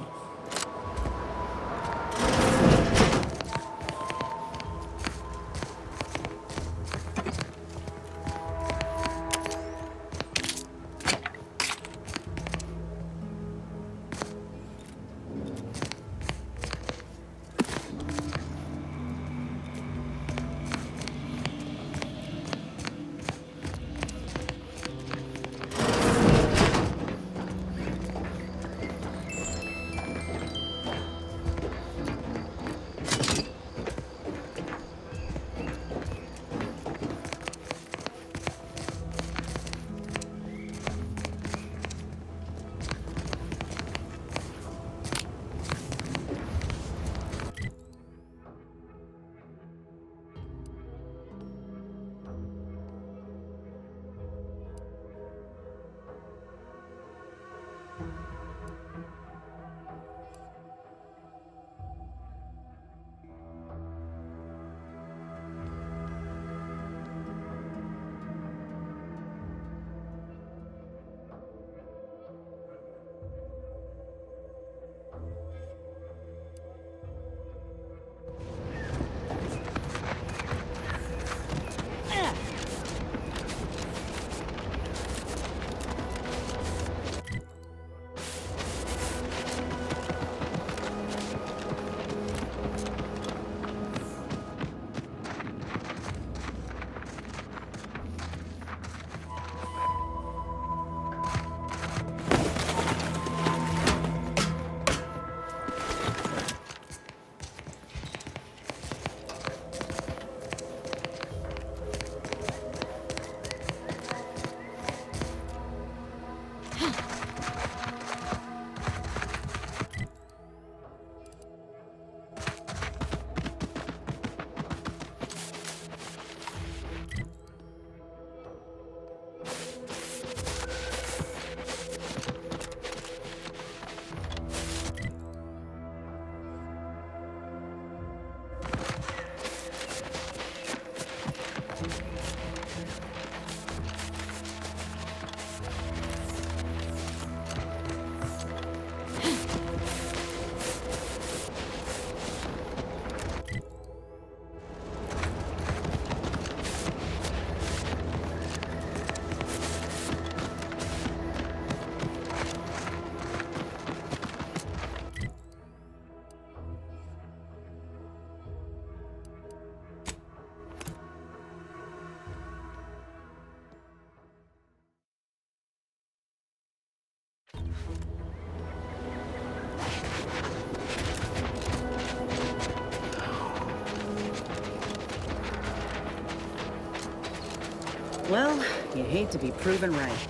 Well, you hate to be proven right.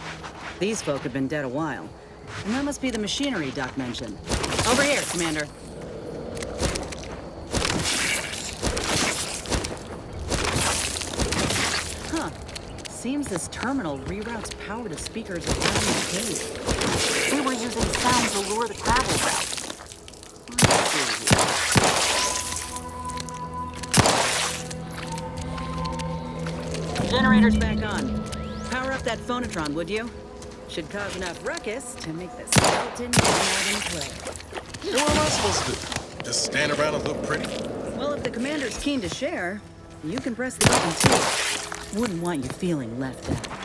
These folk have been dead a while. And that must be the machinery Doc mentioned. Over here, Commander. Huh. Seems this terminal reroutes power to speakers around the cave.
We were using sound to lure the travel route.
Generator's back on. Power up that phonotron, would you? Should cause enough ruckus to make the skeleton come out and play.
What am I supposed to do? Just stand around and look pretty?
Well, if the commander's keen to share, you can press the button too. Wouldn't want you feeling left out.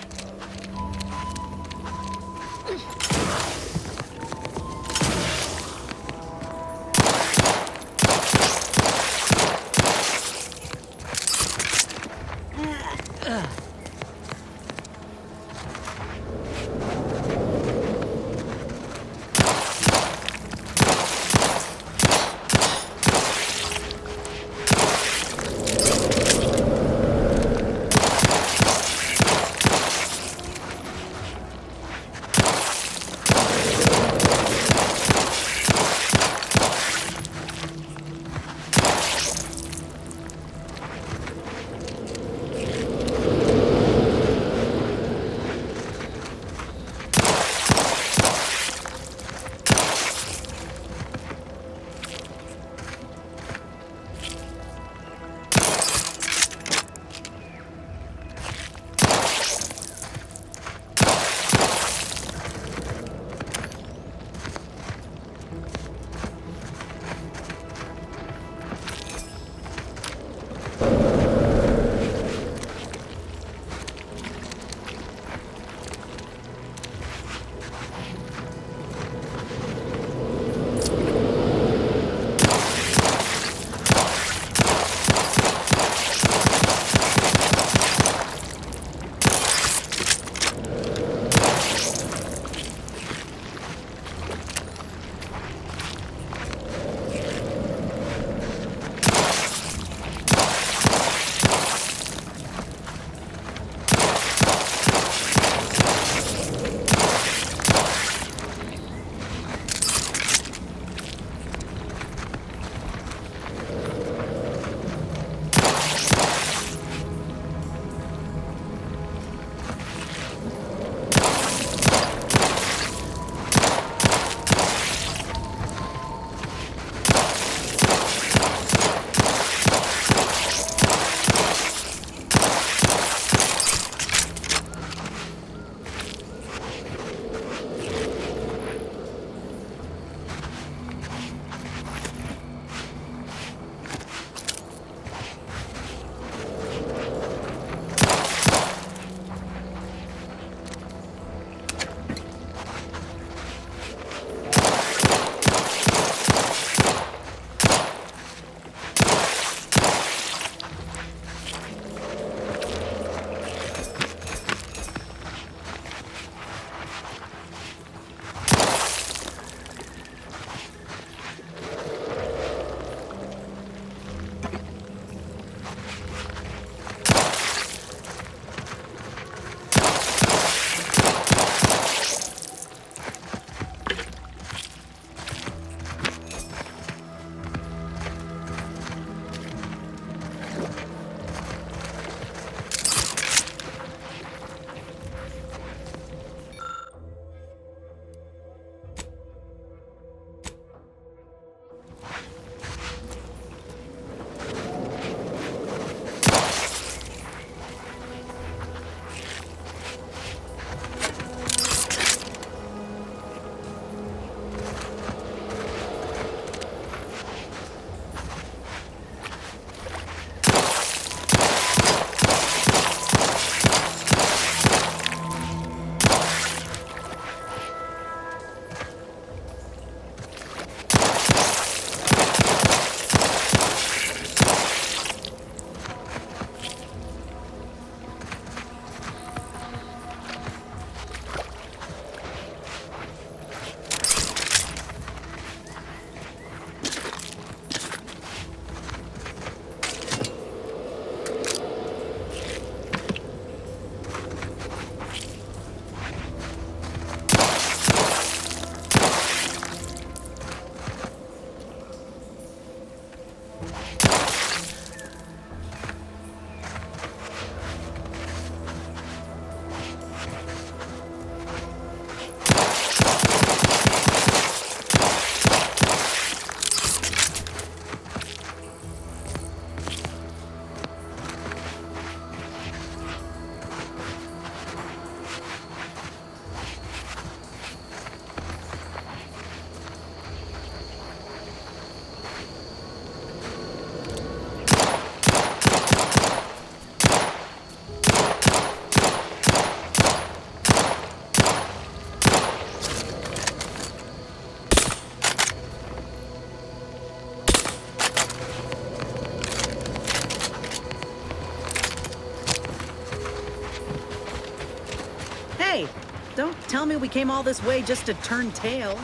tell me we came all this way just to turn tail.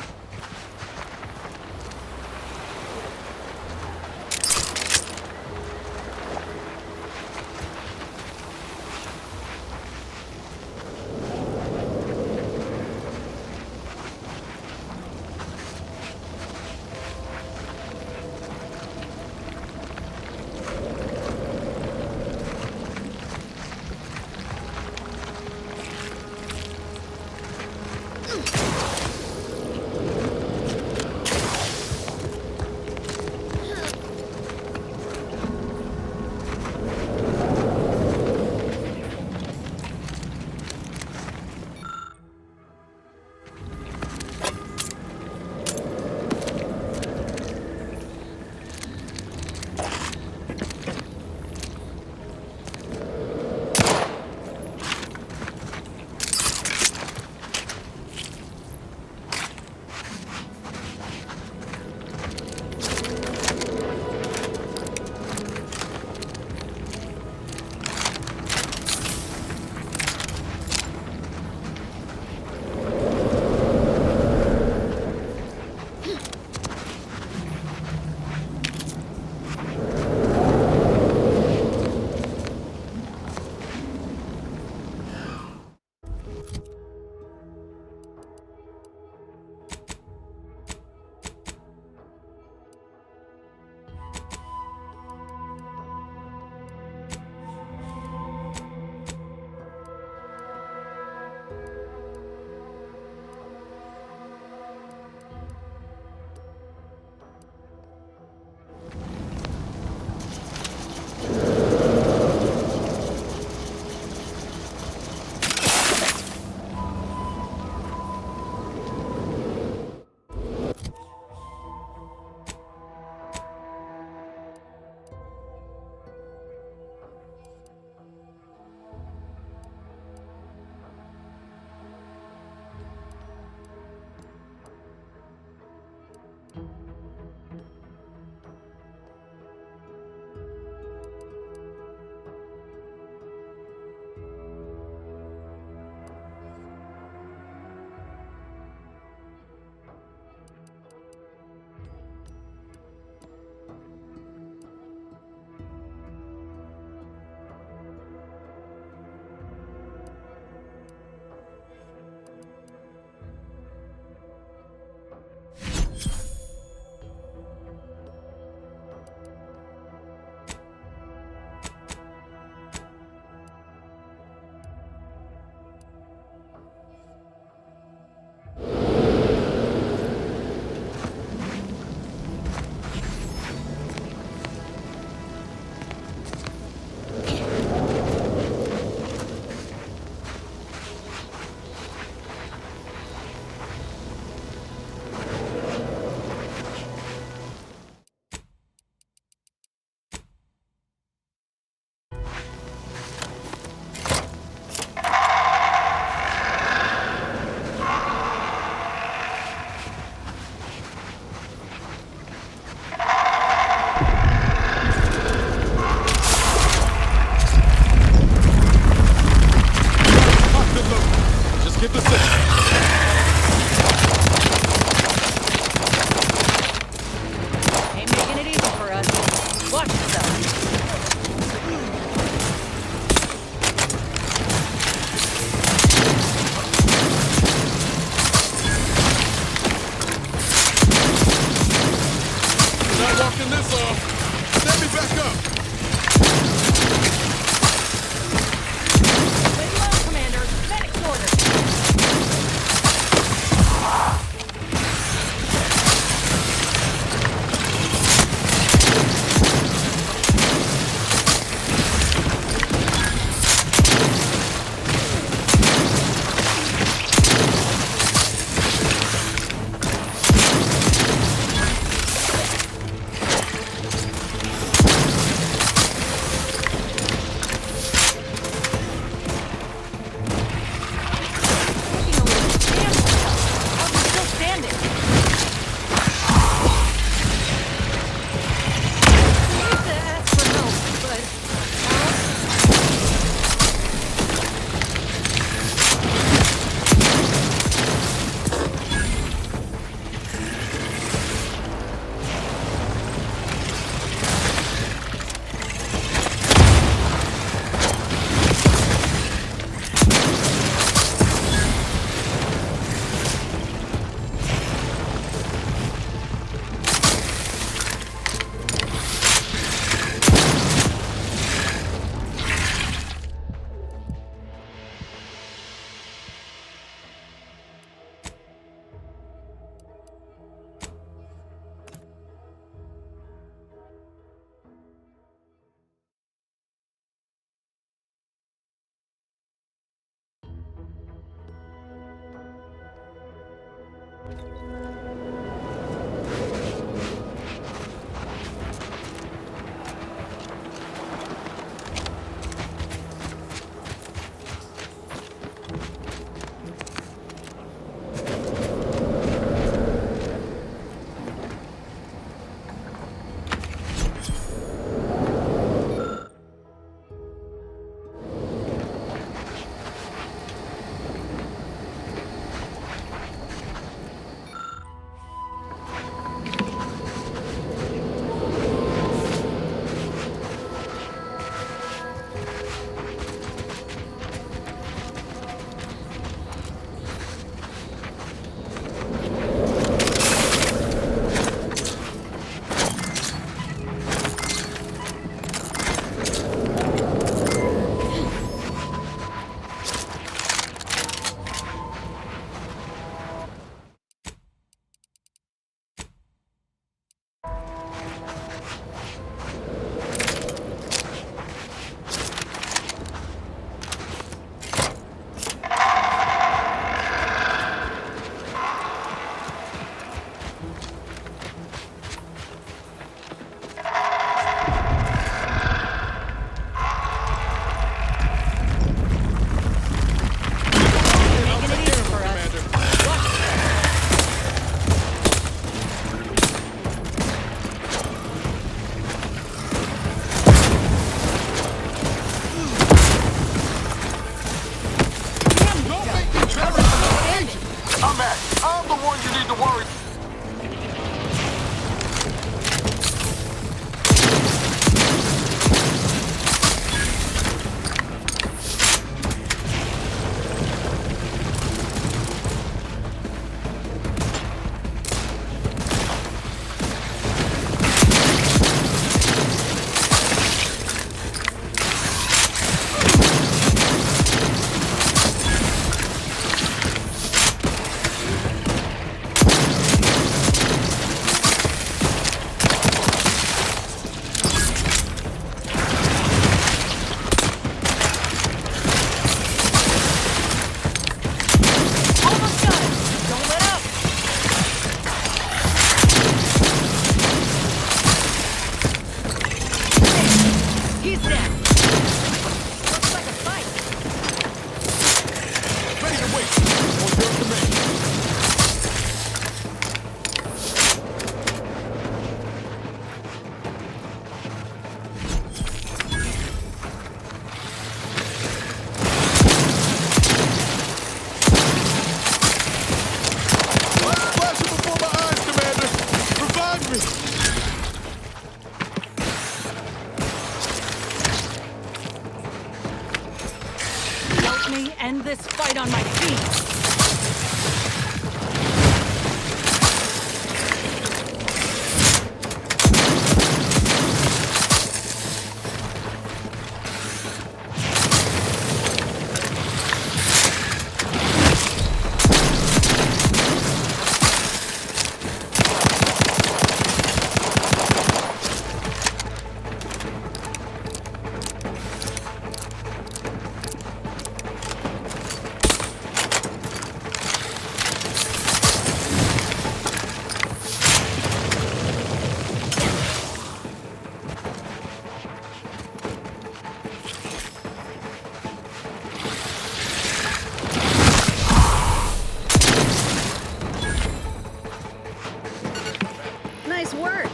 Nice work.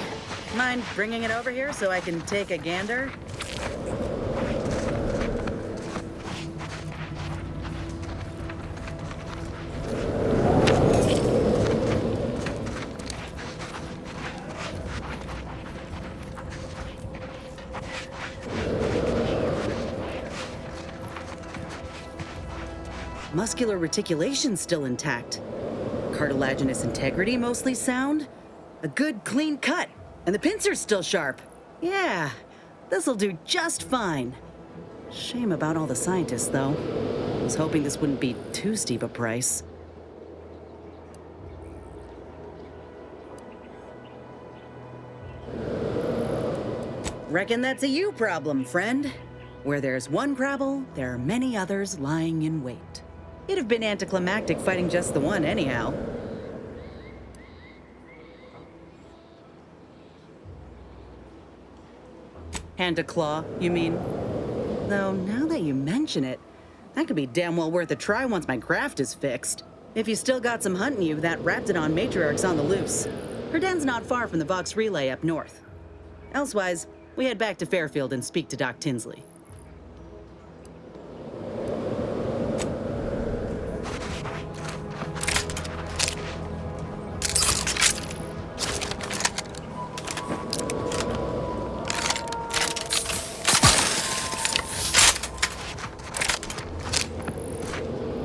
Mind bringing it over here so I can take a gander? Muscular reticulation still intact. Cartilaginous integrity mostly sound. A good clean cut. And the pincer's still sharp. Yeah, this'll do just fine. Shame about all the scientists, though. I was hoping this wouldn't be too steep a price. Reckon that's a you problem, friend. Where there's one Crabble, there are many others lying in wait. It'd have been anticlimactic fighting just the one anyhow. Hand to claw, you mean? Though, now that you mention it, that could be damn well worth a try once my craft is fixed. If you still got some hunting you, that Raptidon matriarch's on the loose. Her den's not far from the Vox Relay up north. Elsewise, we head back to Fairfield and speak to Doc Tinsley.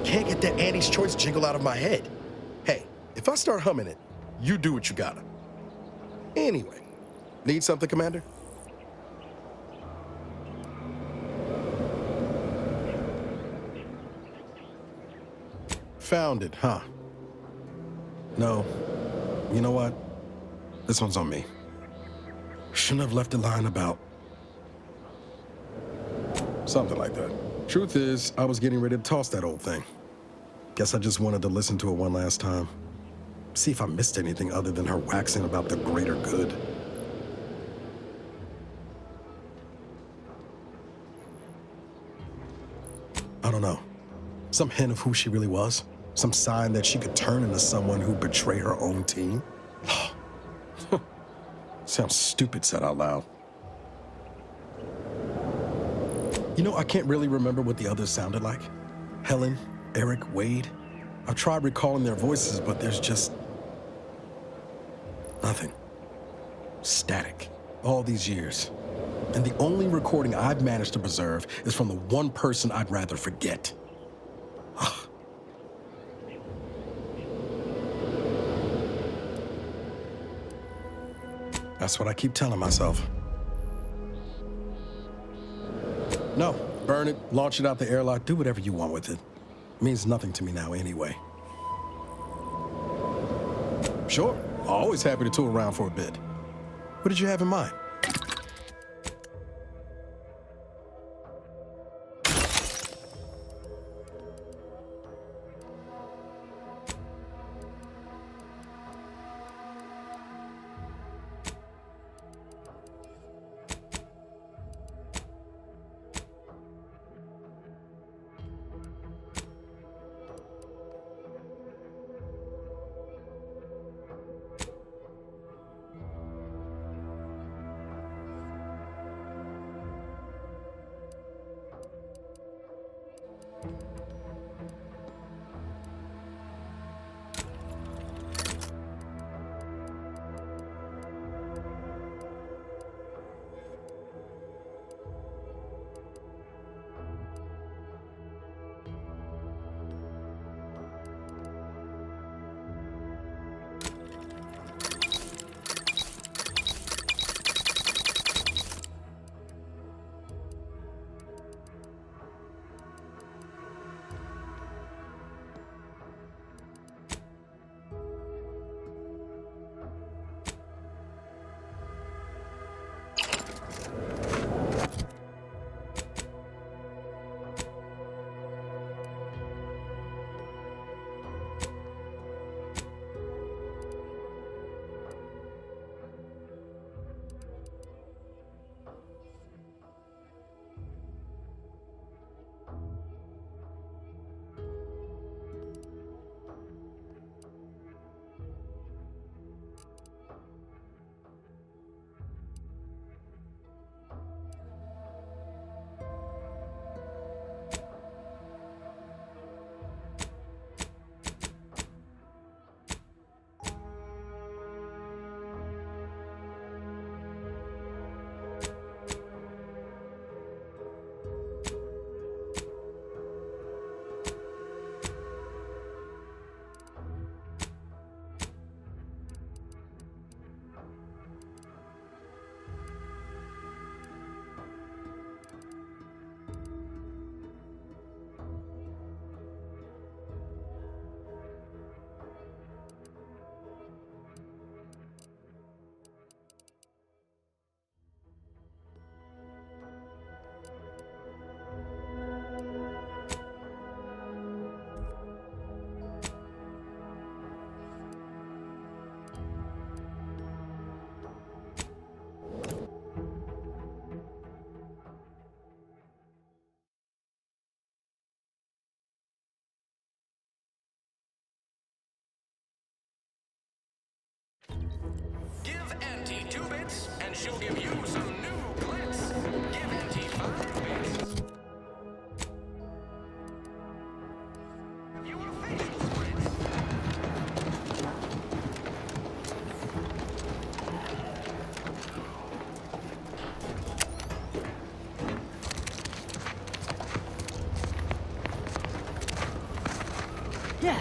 Can't get that Annie's Choice jingle out of my head. Hey, if I start humming it, you do what you gotta. Anyway, need something, Commander? Found it, huh? No. You know what? This one's on me. Shouldn't have left it lying about. Something like that. Truth is, I was getting ready to toss that old thing. Guess I just wanted to listen to it one last time. See if I missed anything other than her waxing about the greater good. I don't know. Some hint of who she really was? Some sign that she could turn into someone who'd betray her own team? Sounds stupid said out loud. You know, I can't really remember what the others sounded like. Helen, Eric, Wade. I've tried recalling their voices, but there's just nothing. Static. All these years. And the only recording I've managed to preserve is from the one person I'd rather forget. That's what I keep telling myself. No, burn it, launch it out the airlock, do whatever you want with it. It means nothing to me now anyway. Sure, always happy to tool around for a bit. What did you have in mind?
Give Auntie 2 bits, and she'll give you some new glitz. Give Auntie 5 bits. You a facial spritz.
Yeah.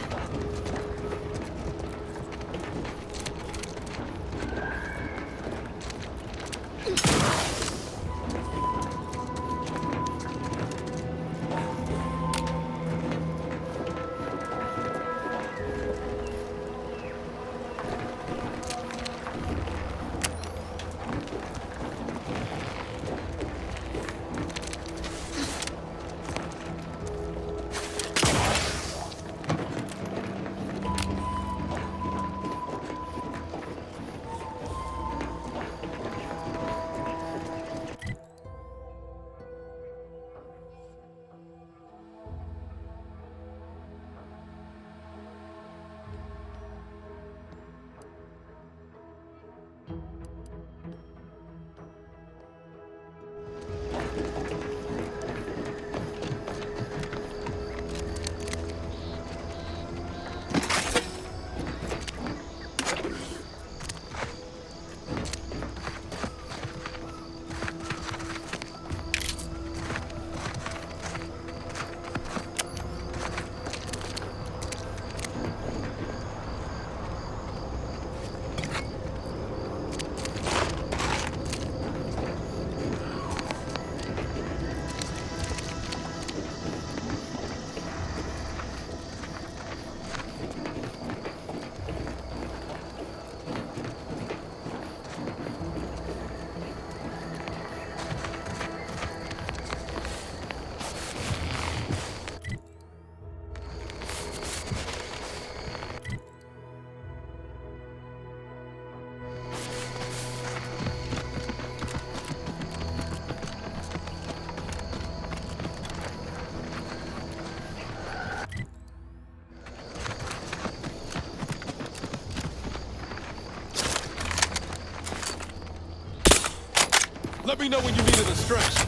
Let me know when you need a distraction.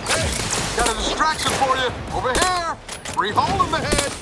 Hey, got a distraction for you. Over here. Free hole in the head.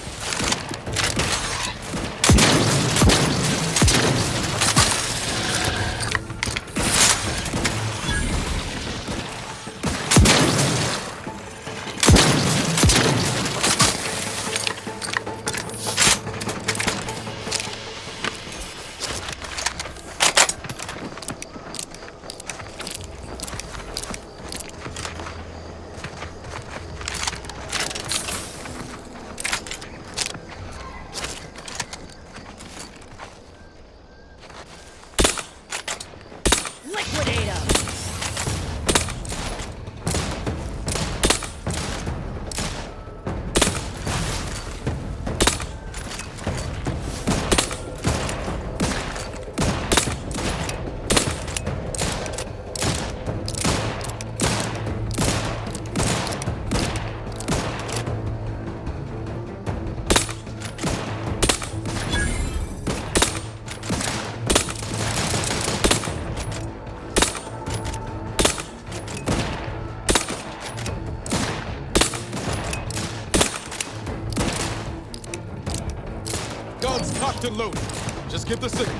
Guns cocked and loaded. Just give the signal.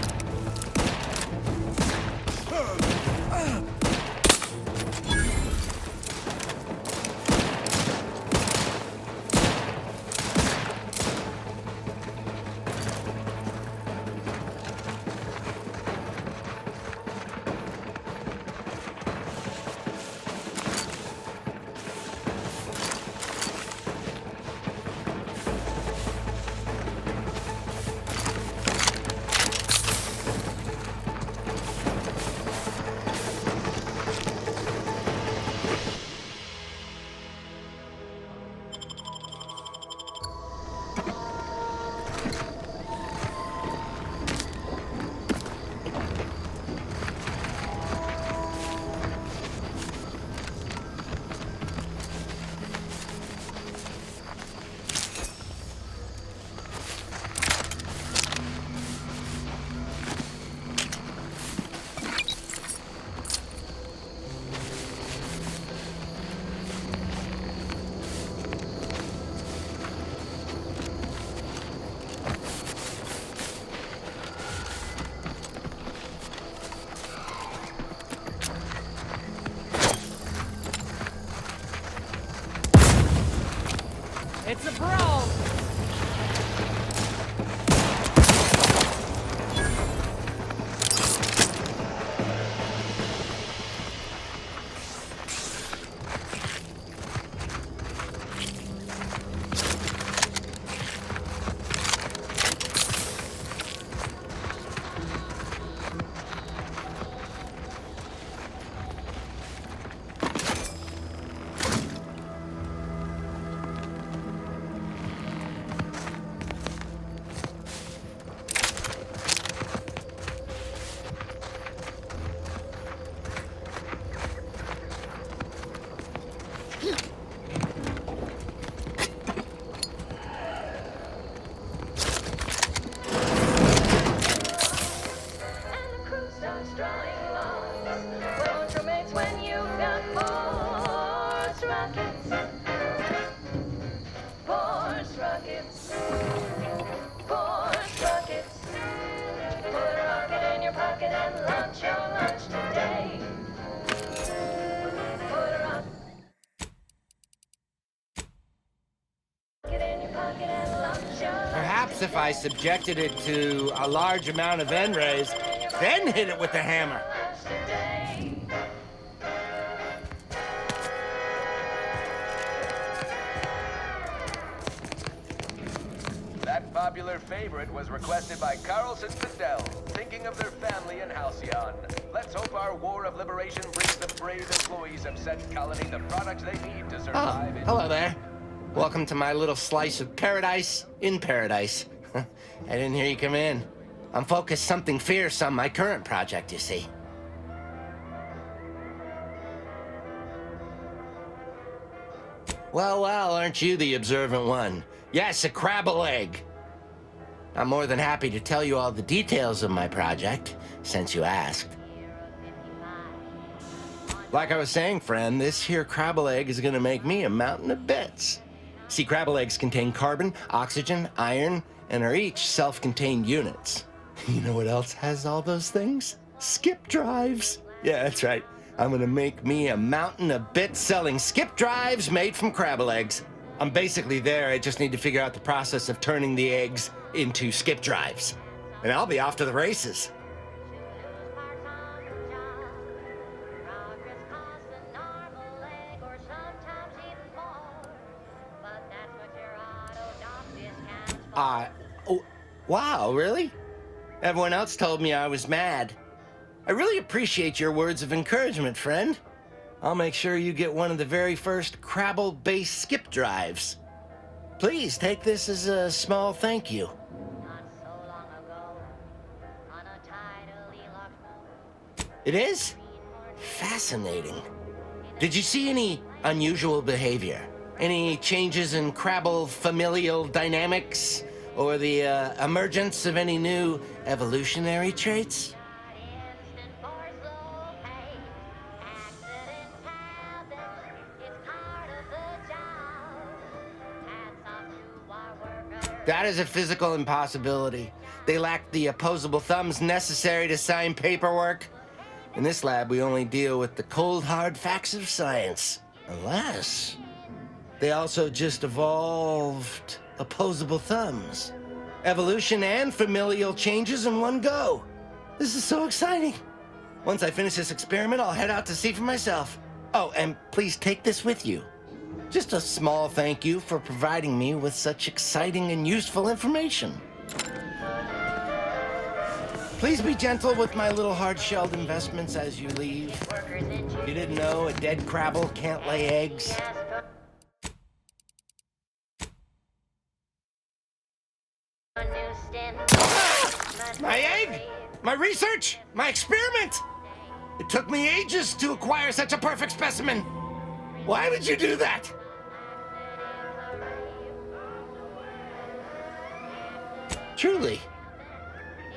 I subjected it to a large amount of N-rays, then hit it with the hammer.
That popular favorite was requested by Carlson Fidel, thinking of their family in Halcyon. Let's hope our war of liberation brings the brave employees of said colony the products they need to survive.
Hello there. Welcome to my little slice of paradise in paradise. I didn't hear you come in. I'm focused something fierce on my current project, you see. Well, aren't you the observant one? Yes, a crabble egg. I'm more than happy to tell you all the details of my project, since you asked. Like I was saying, friend, this here crabble egg is gonna make me a mountain of bits. See, crabble eggs contain carbon, oxygen, iron, and are each self-contained units. You know what else has all those things? Skip drives. Yeah, that's right. I'm gonna make me a mountain of bits selling skip drives made from crabble eggs. I'm basically there. I just need to figure out the process of turning the eggs into skip drives. And I'll be off to the races. Oh, wow, really? Everyone else told me I was mad. I really appreciate your words of encouragement, friend. I'll make sure you get one of the very first Crabble-based skip drives. Please take this as a small thank you. It is? Fascinating. Did you see any unusual behavior? Any changes in Crabble familial dynamics? Or the emergence of any new evolutionary traits? That is a physical impossibility. They lack the opposable thumbs necessary to sign paperwork. In this lab, we only deal with the cold, hard facts of science. Unless they also just evolved opposable thumbs. Evolution and familial changes in one go. This is so exciting. Once I finish this experiment, I'll head out to see for myself. Oh, and please take this with you. Just a small thank you for providing me with such exciting and useful information. Please be gentle with my little hard-shelled investments as you leave. You didn't know a dead crabble can't lay eggs? My egg! My research! My experiment! It took me ages to acquire such a perfect specimen. Why would you do that? Truly.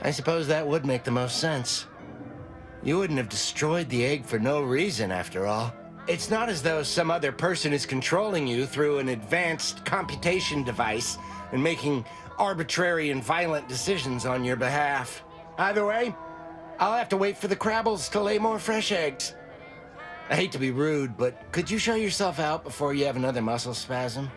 I suppose that would make the most sense. You wouldn't have destroyed the egg for no reason, after all. It's not as though some other person is controlling you through an advanced computation device and making arbitrary and violent decisions on your behalf. Either way, I'll have to wait for the crabbles to lay more fresh eggs. I hate to be rude, but could you show yourself out before you have another muscle spasm?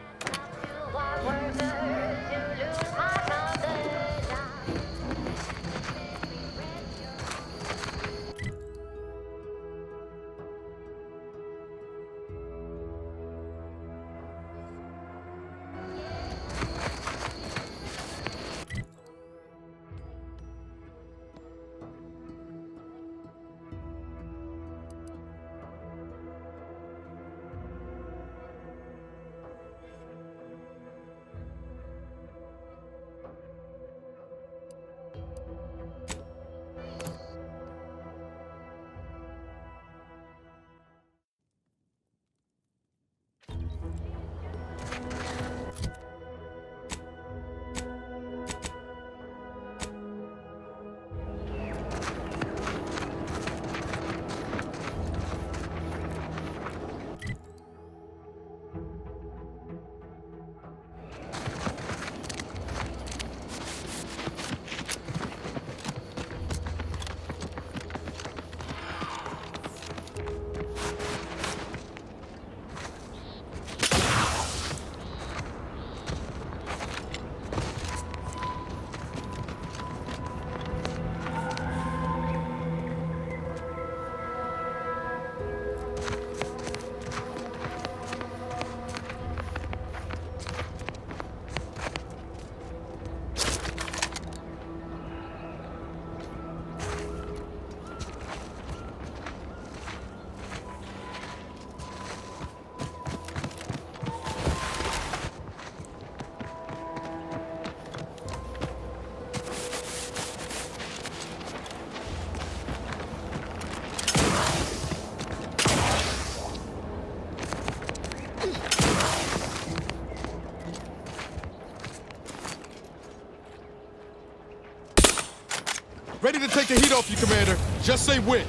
Ready to take the heat off you, Commander. Just say when.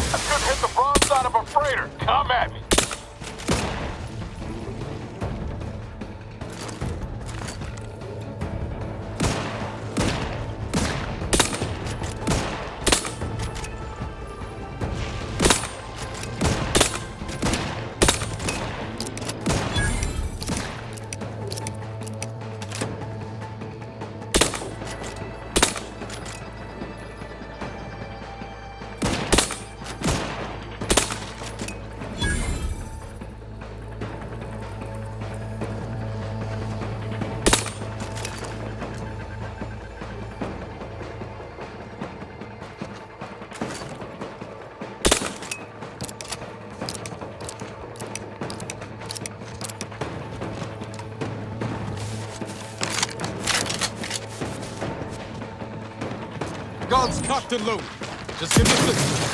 I just hit the broadside of a freighter. Come at me.
Guns cocked and loaded. Just give me a signal.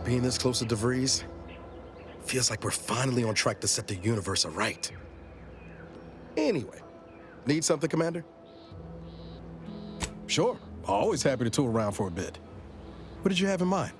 Being this close to DeVries feels like we're finally on track to set the universe aright. Anyway, need something, Commander? Sure. Always happy to tool around for a bit. What did you have in mind?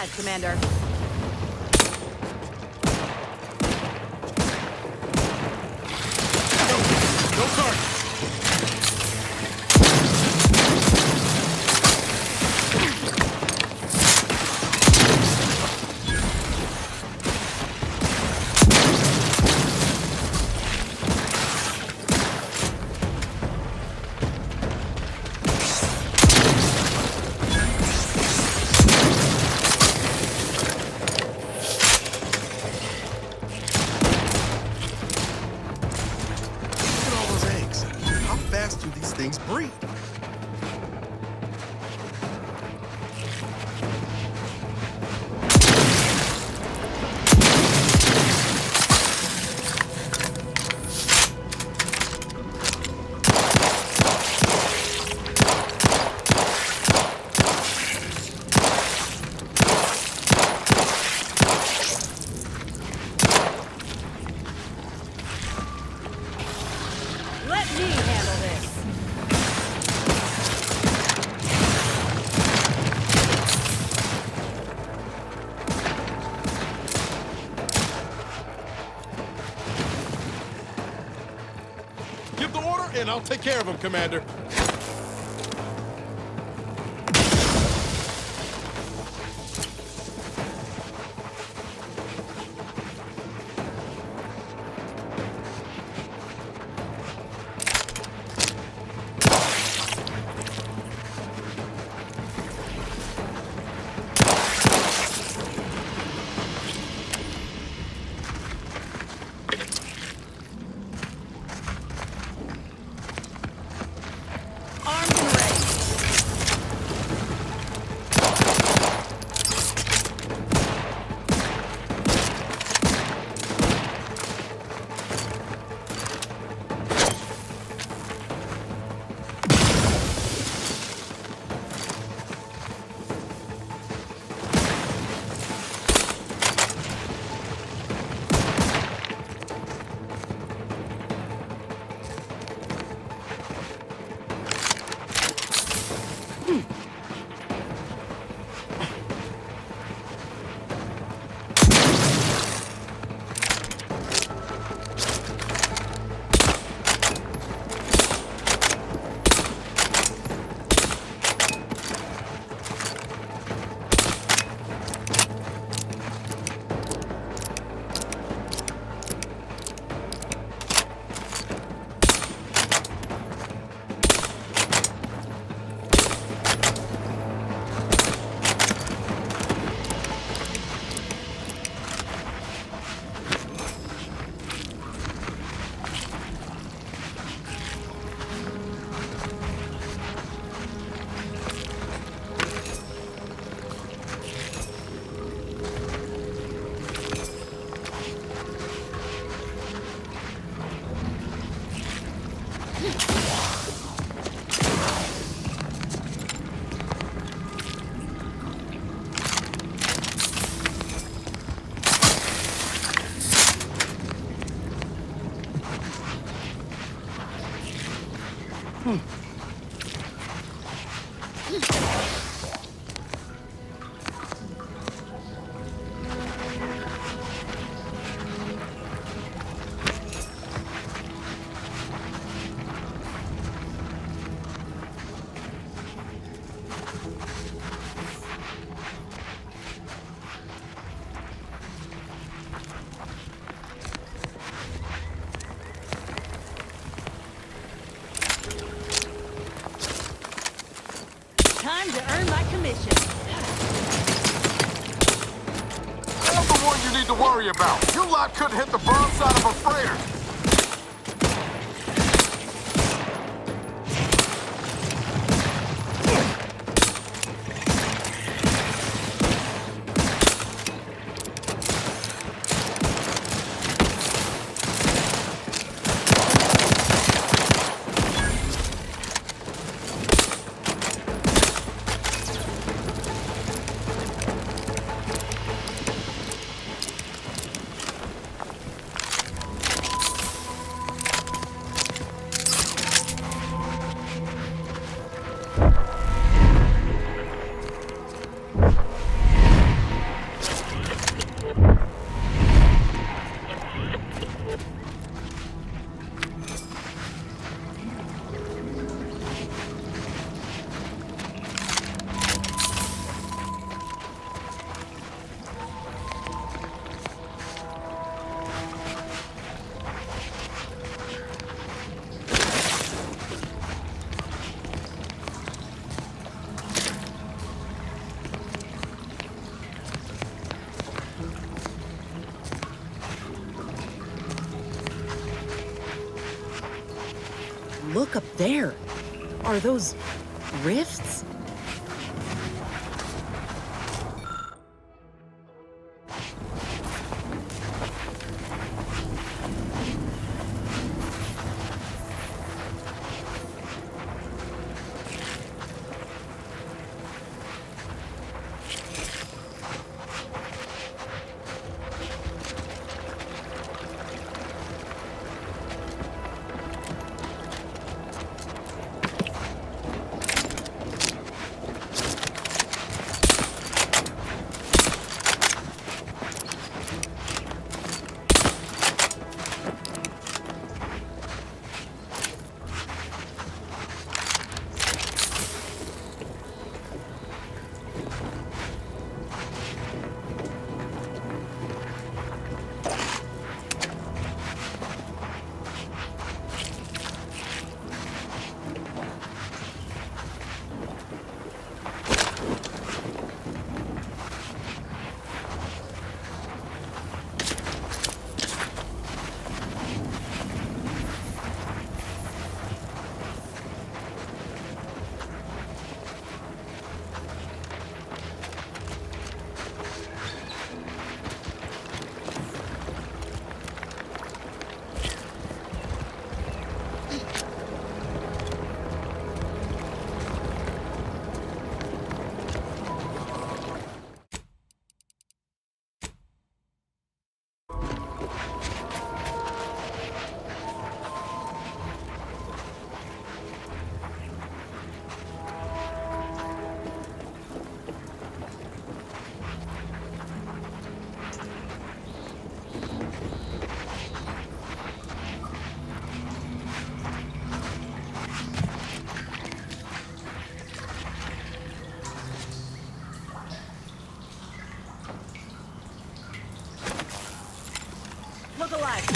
eyes, Commander.
No target.
Things breed.
Let me handle this.
Give the order, and I'll take care of him, Commander.
Time to earn my commission.
I'm the one you need to worry about. Your lot couldn't hit the broadside of a freighter.
Look up there. Are those rifts? Look alive.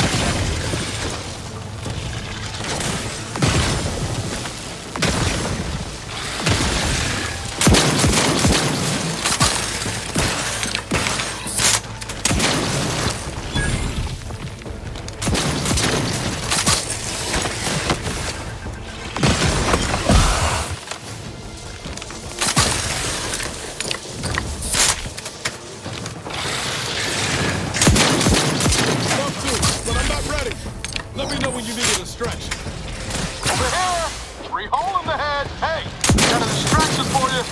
Let me know when you needed a stretch. Over here! 3 hole in the head. Hey, got a distraction for you.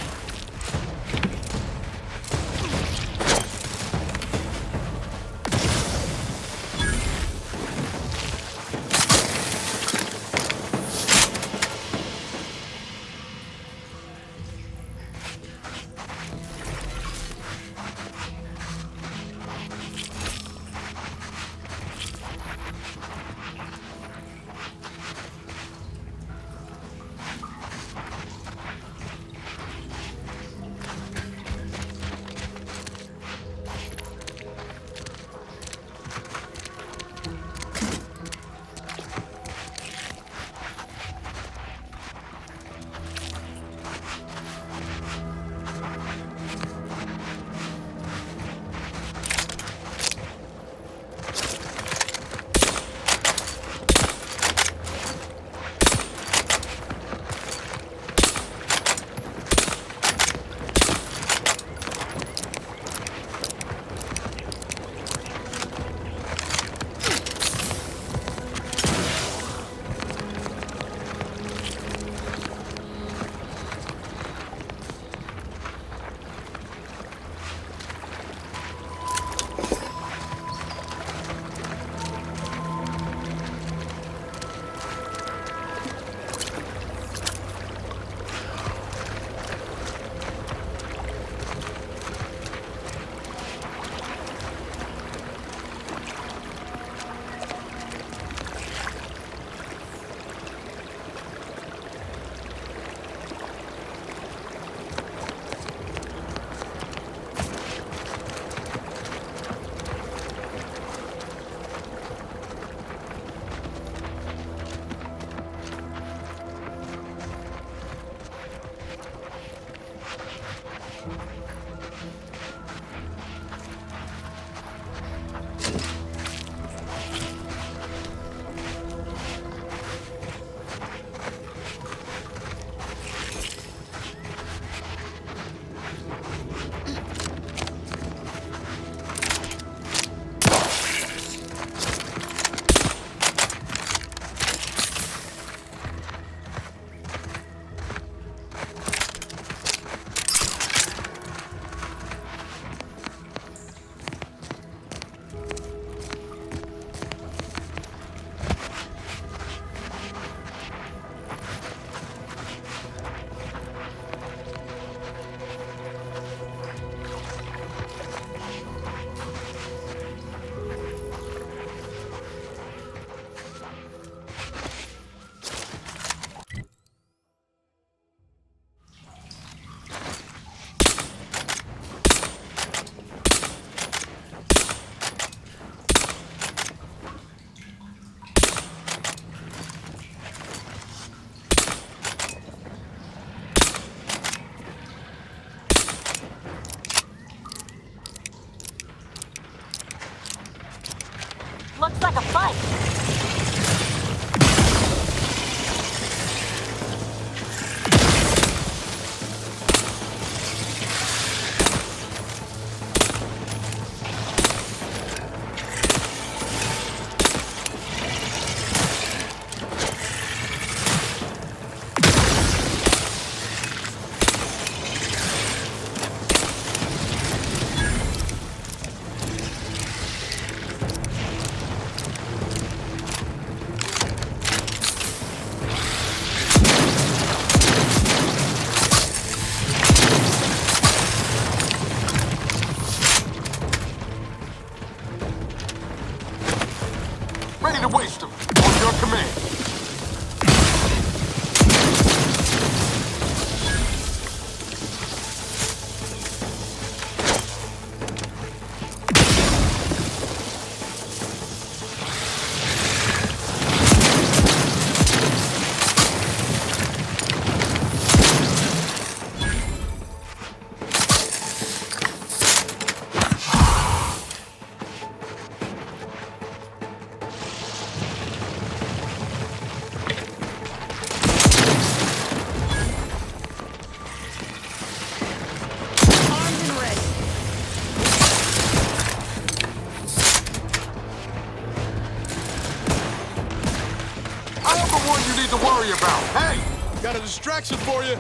Ready to waste them. On your command. I'm the one you need to worry about. Hey, got a distraction for you.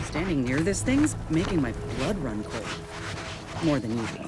Standing near this thing's making my blood run cold. More than usual.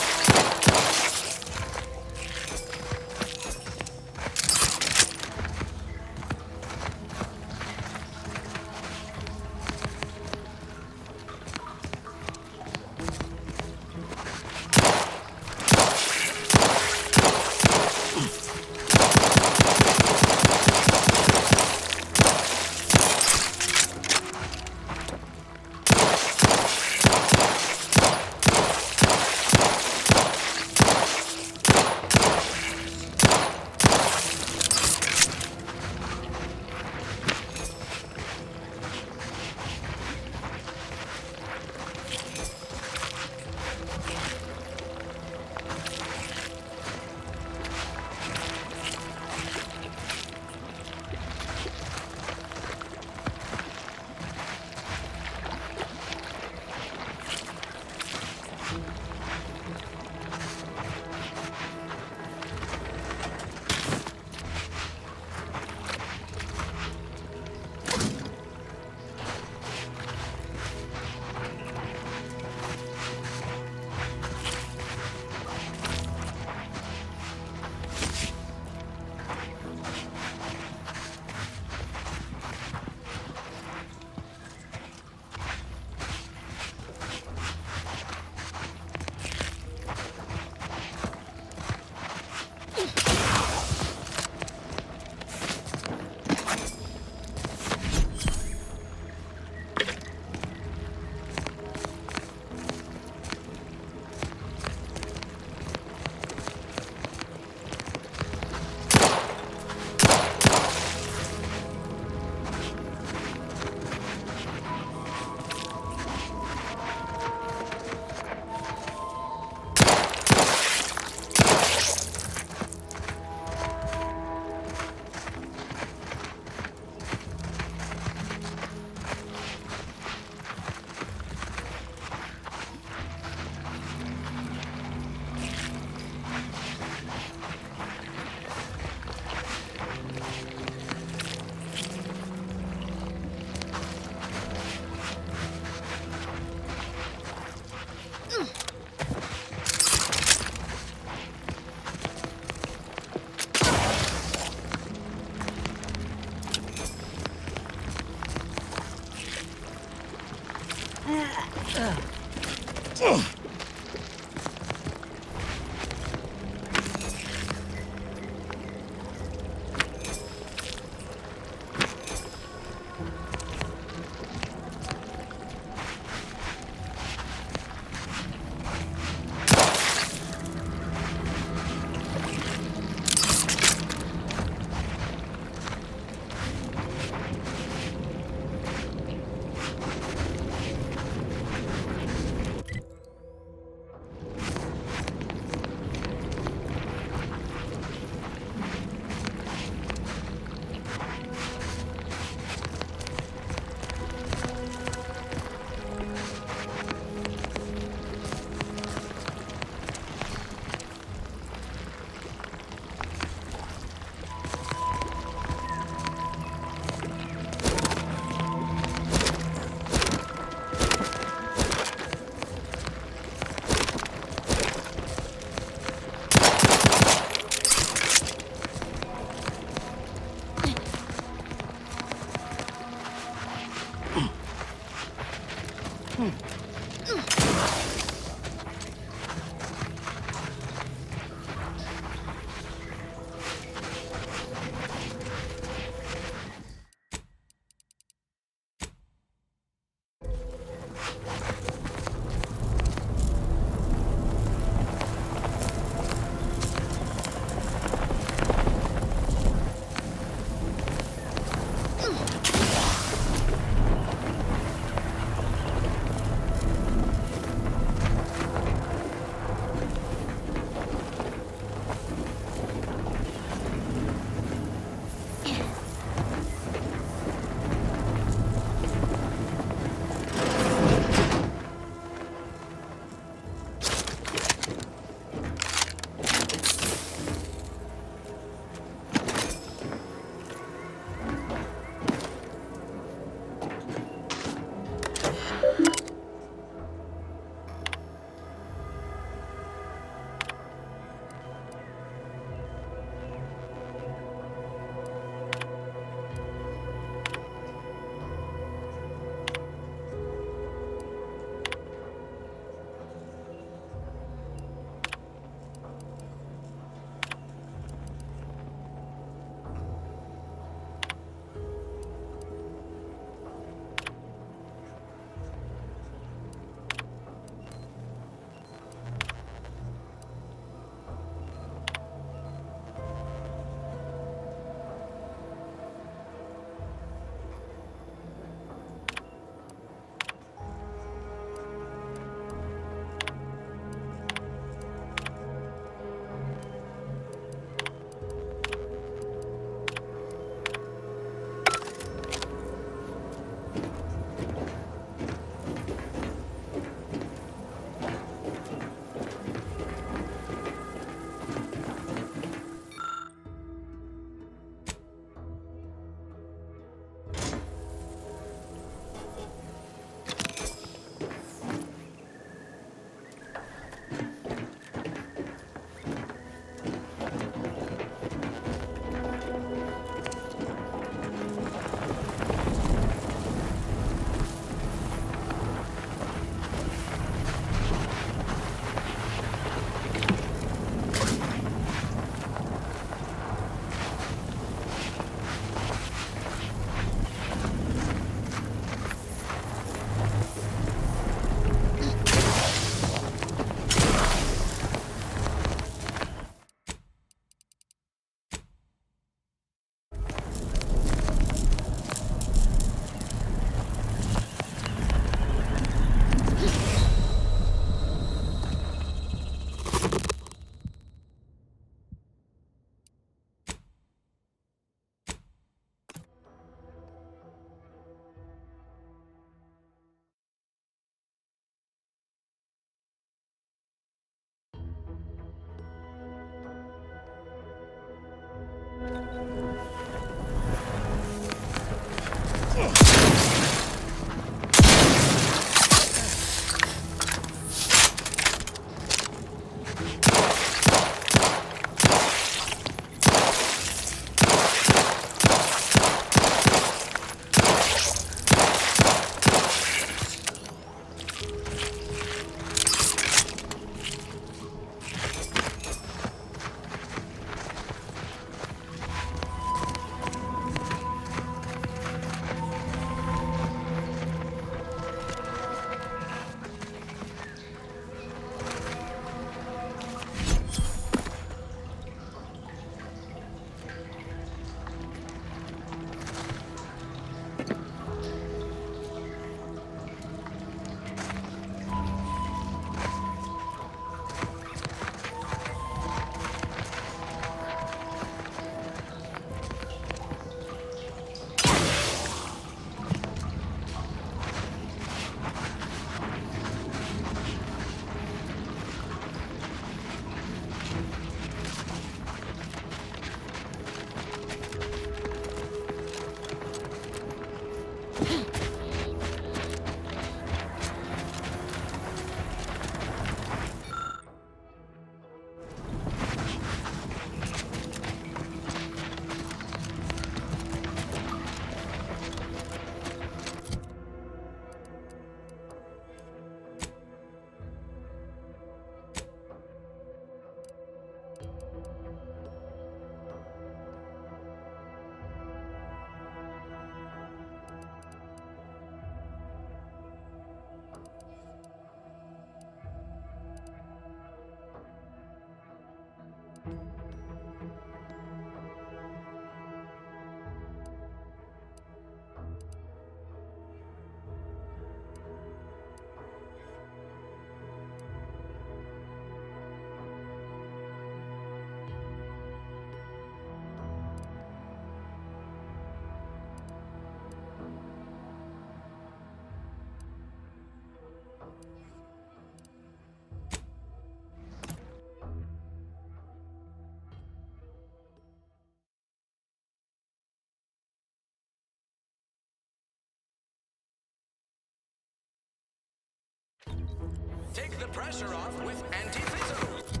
Take the pressure off with Anti-Physo.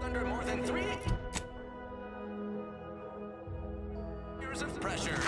Under more than 3 years of pressure.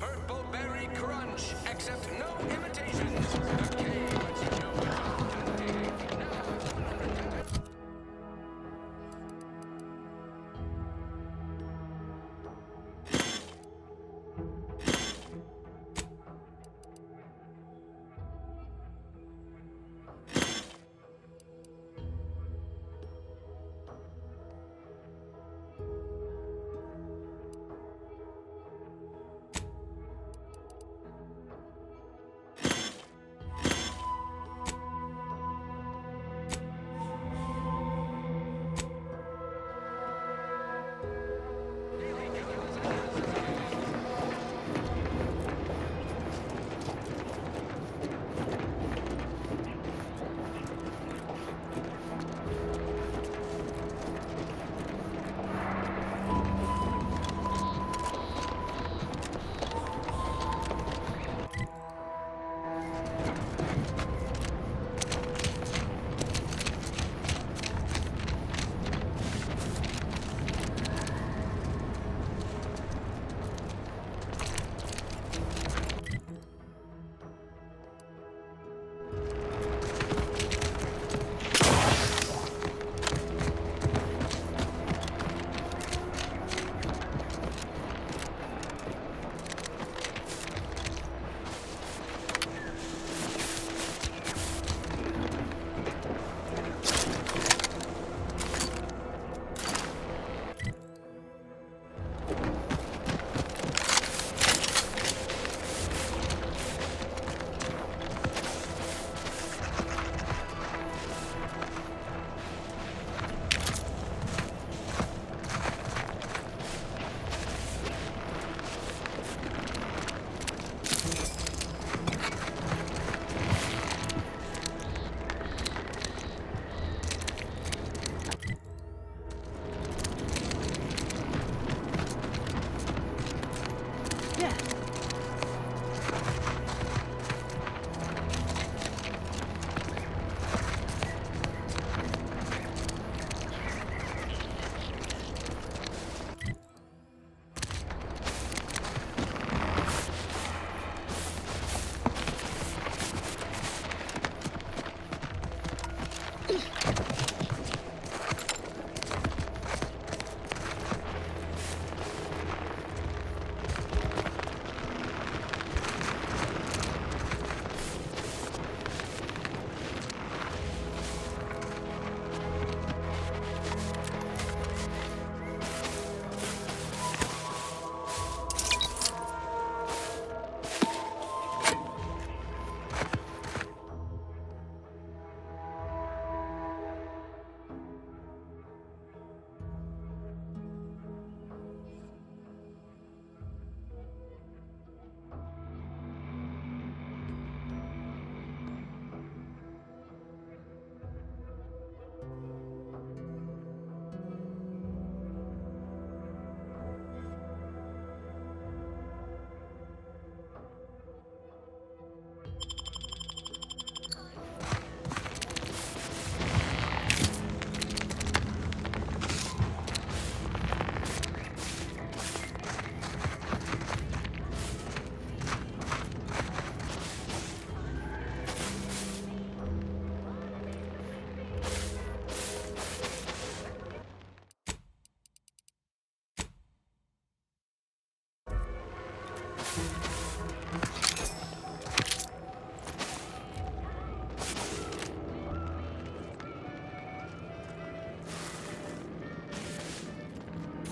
Purple Berry Crunch. Accept no imitations. The cave lets you know what's intimidating.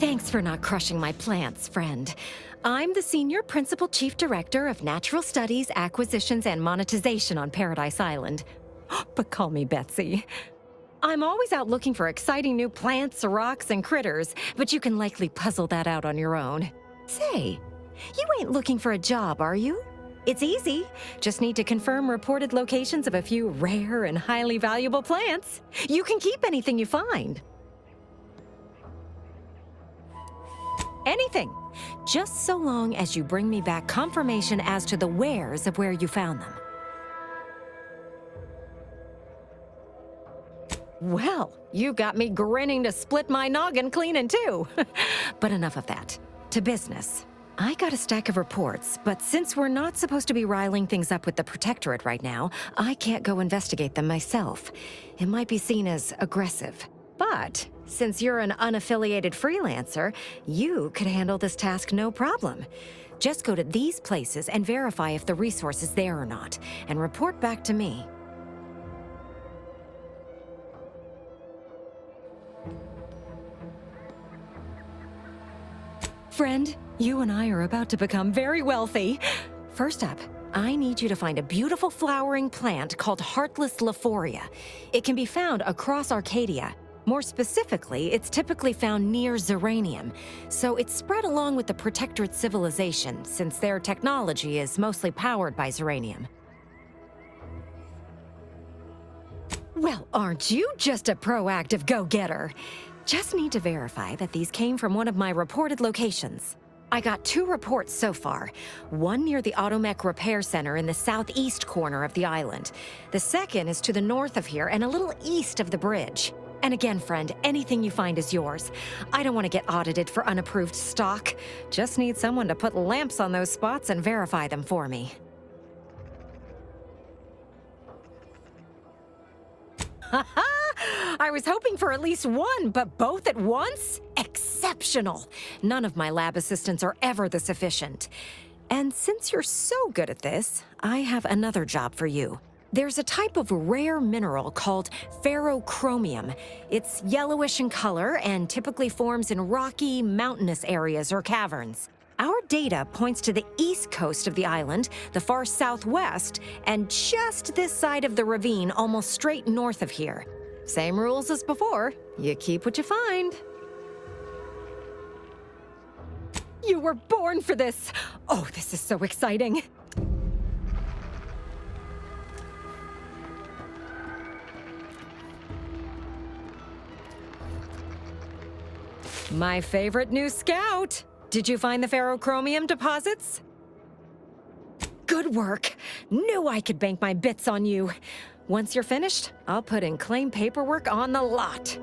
Thanks for not crushing my plants, friend. I'm the Senior Principal Chief Director of Natural Studies, Acquisitions, and Monetization on Paradise Island. But call me Betsy. I'm always out looking for exciting new plants, rocks, and critters, but you can likely puzzle that out on your own. Say, you ain't looking for a job, are you? It's easy. Just need to confirm reported locations of a few rare and highly valuable plants. You can keep anything you find. Anything. Just so long as you bring me back confirmation as to the wheres of where you found them. Well, you got me grinning to split my noggin clean in two. But enough of that. To business. I got a stack of reports, but since we're not supposed to be riling things up with the Protectorate right now, I can't go investigate them myself. It might be seen as aggressive. But since you're an unaffiliated freelancer, you could handle this task no problem. Just go to these places and verify if the resource is there or not, and report back to me. Friend, you and I are about to become very wealthy. First up, I need you to find a beautiful flowering plant called Heartless Lephoria. It can be found across Arcadia. More specifically, it's typically found near Zeranium, so it's spread along with the Protectorate civilization, since their technology is mostly powered by Zeranium. Well, aren't you just a proactive go-getter? Just need to verify that these came from one of my reported locations. I got 2 reports so far. One near the Automech Repair Center in the southeast corner of the island. The second is to the north of here and a little east of the bridge. And again, friend, anything you find is yours. I don't want to get audited for unapproved stock. Just need someone to put lamps on those spots and verify them for me. Ha-ha! I was hoping for at least one, but both at once? Exceptional! None of my lab assistants are ever this efficient. And since you're so good at this, I have another job for you. There's a type of rare mineral called ferrochromium. It's yellowish in color and typically forms in rocky, mountainous areas or caverns. Our data points to the east coast of the island, the far southwest, and just this side of the ravine, almost straight north of here. Same rules as before. You keep what you find. You were born for this! Oh, this is so exciting. My favorite new scout! Did you find the ferrochromium deposits? Good work! Knew I could bank my bits on you. Once you're finished, I'll put in claim paperwork on the lot.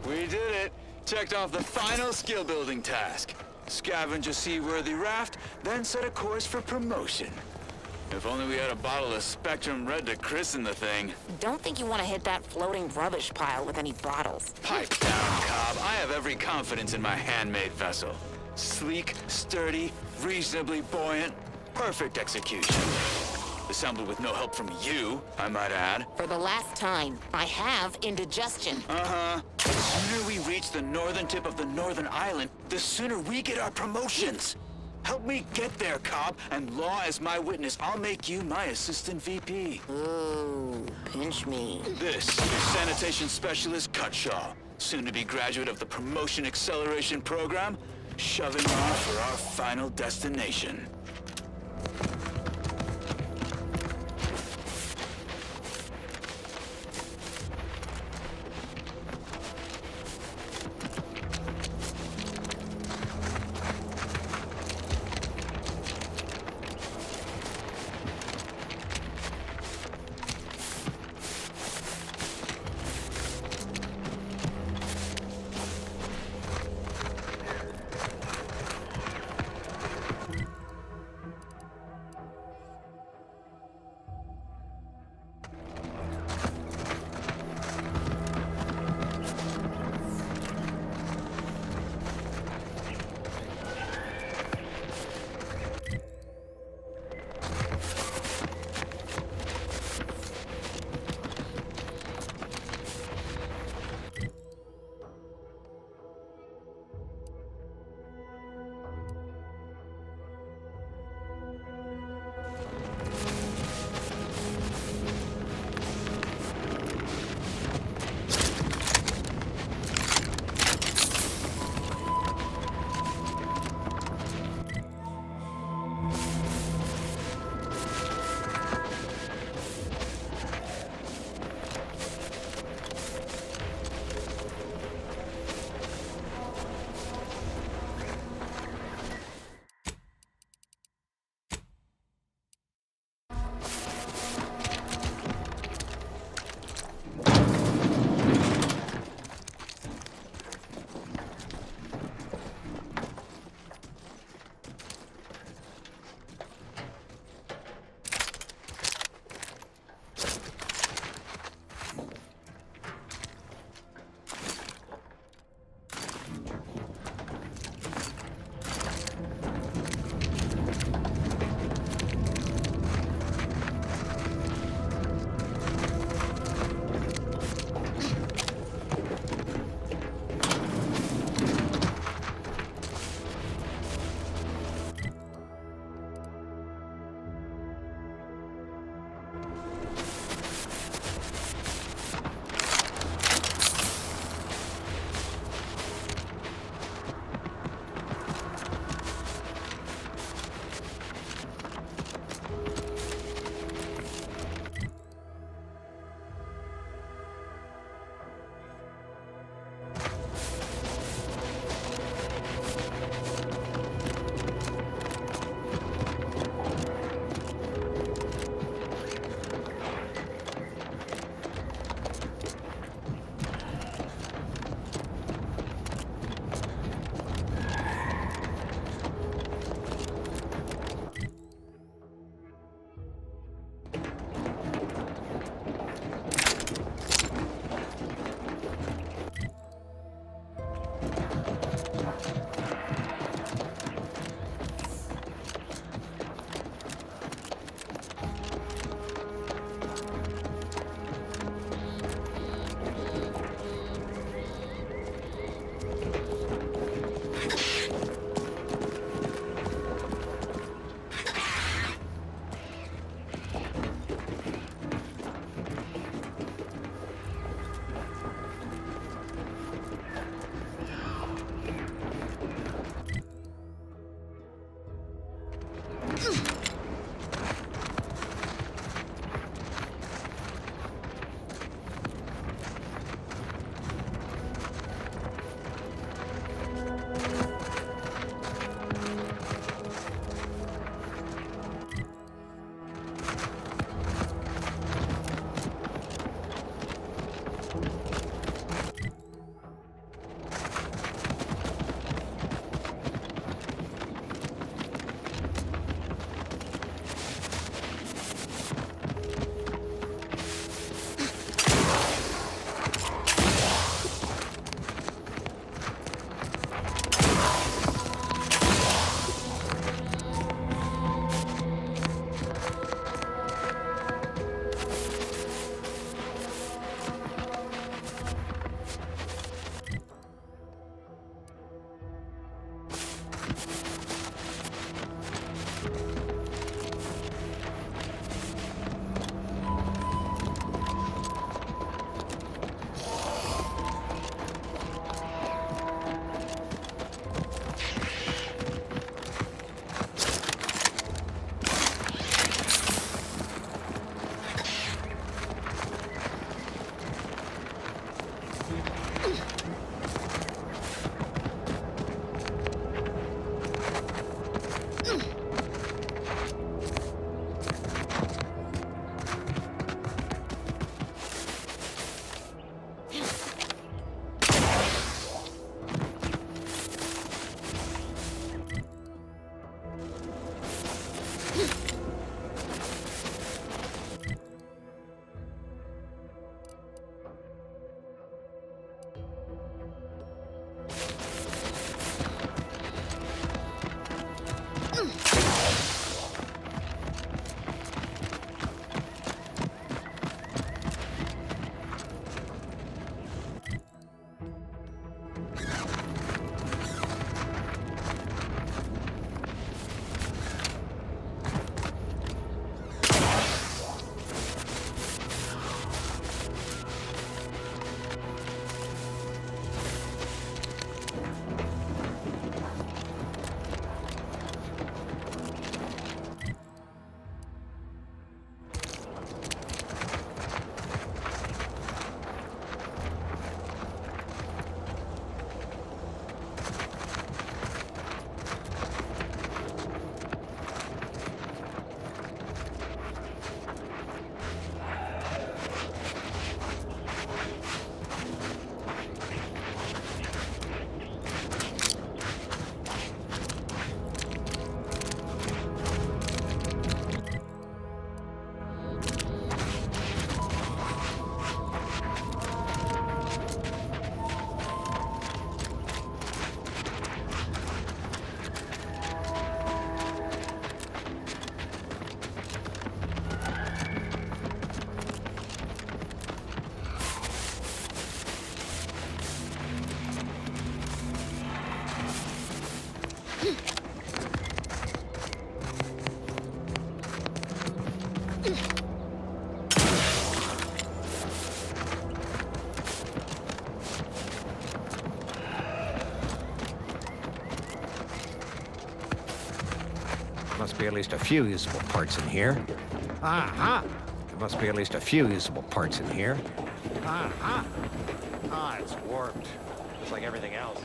We did it! Checked off the final skill building task. scavenge a seaworthy raft, then set a course for promotion. If only we had a bottle of Spectrum Red to christen the thing.
Don't think you want to hit that floating rubbish pile with any bottles.
Pipe down, Cobb. I have every confidence in my handmade vessel. Sleek, sturdy, reasonably buoyant, perfect execution. Assembled with no help from you, I might add.
For the last time, I have indigestion.
Uh-huh. The sooner we reach the northern tip of the northern island, the sooner we get our promotions. Help me get there, Cobb, and law as my witness, I'll make you my assistant VP.
Ooh, pinch me.
This is sanitation specialist Cutshaw, soon to be graduate of the Promotion Acceleration Program, shoving off for our final destination.
Must be at least a few usable parts in here. Aha! There must be at least a few usable parts in here. Aha! Ah, it's warped. Just like everything else.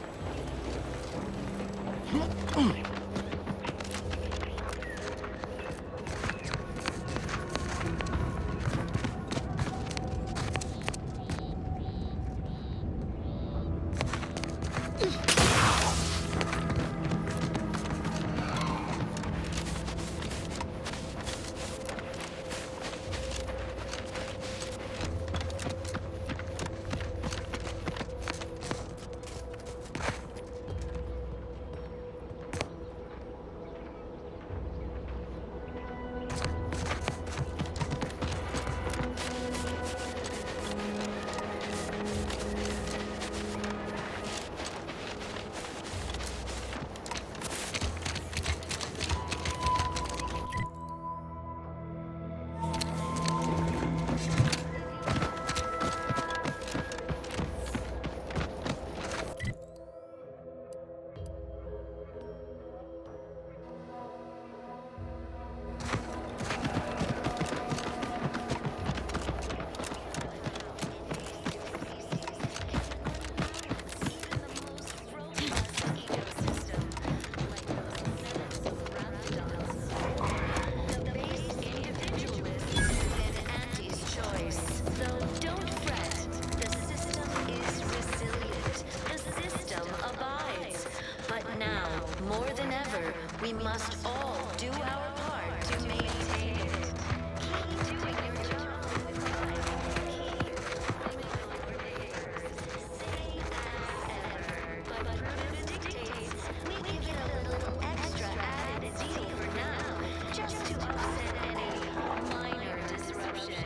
We must all do our part to maintain it. Keep doing your job with pride. Same as ever. But prudence dictates we give it a little extra added zeal for now, just to offset any minor disruption.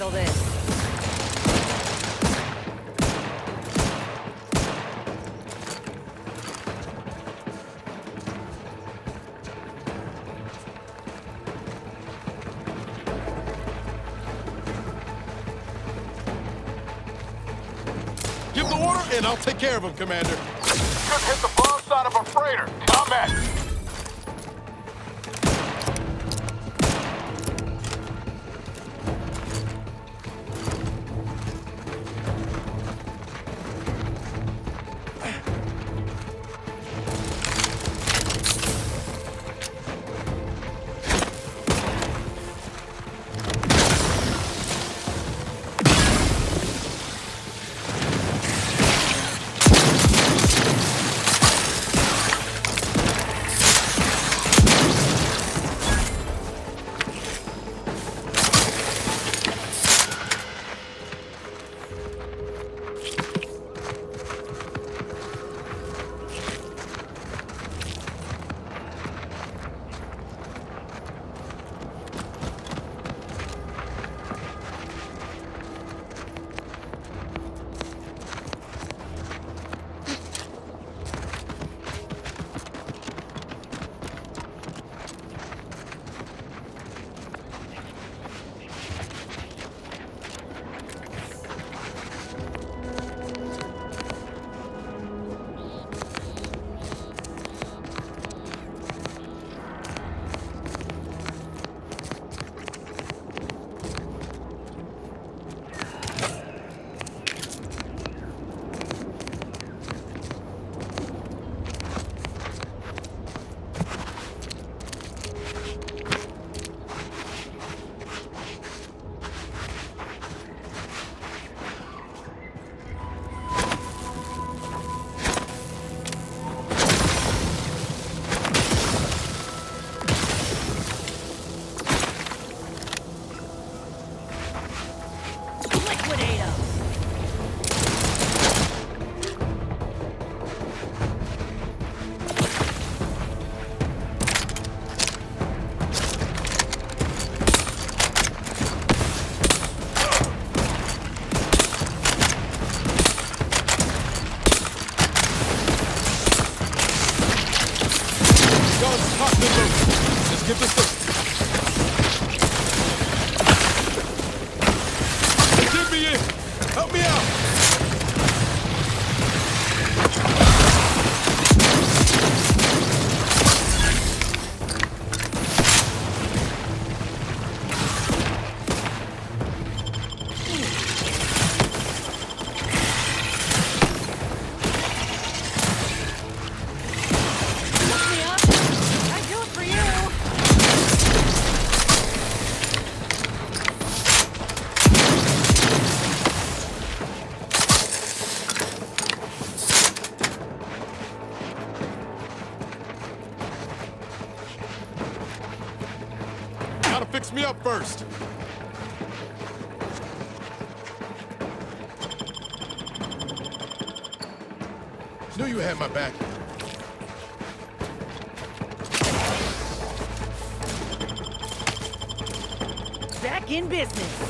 handle this.
Give the order, and I'll take care of him, Commander. Ship hit the broadside of a freighter. Combat! Get this thing. Get me in. Help me out. Gotta fix me up first. Knew you had my back.
Back in business.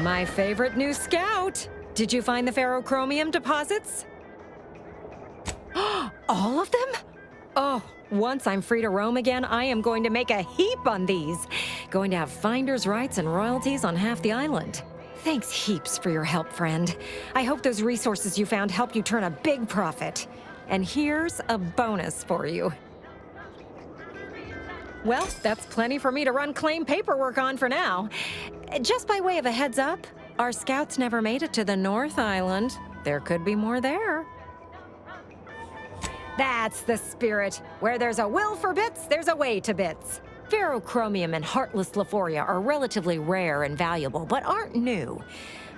My favorite new scout. Did you find the ferrochromium deposits? All of them? Oh, once I'm free to roam again, I am going to make a heap on these. Going to have finder's rights and royalties on half the island. Thanks heaps for your help, friend. I hope those resources you found help you turn a big profit. And here's a bonus for you. Well, that's plenty for me to run claim paperwork on for now. Just by way of a heads up, our scouts never made it to the North Island. There could be more there. That's the spirit. Where there's a will for bits, there's a way to bits. Ferrochromium and Heartless Lephoria are relatively rare and valuable, but aren't new.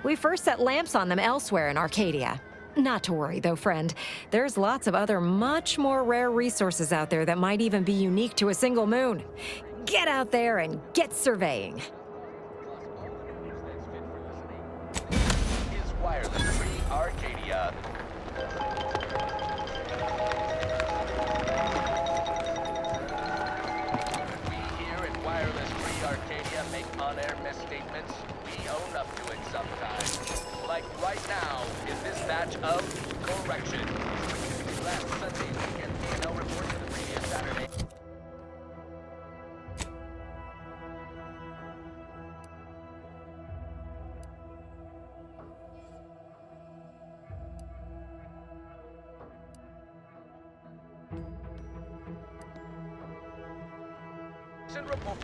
We first set lamps on them elsewhere in Arcadia. Not to worry, though, friend. There's lots of other much more rare resources out there that might even be unique to a single moon. Get out there and get surveying.
Is wireless free Arcadia. We here at Wireless Free Arcadia make on-air misstatements. We own up to it sometimes. Like right now, in this batch of corrections. Last Sunday's weekend P&L report to the previous Saturday. Report.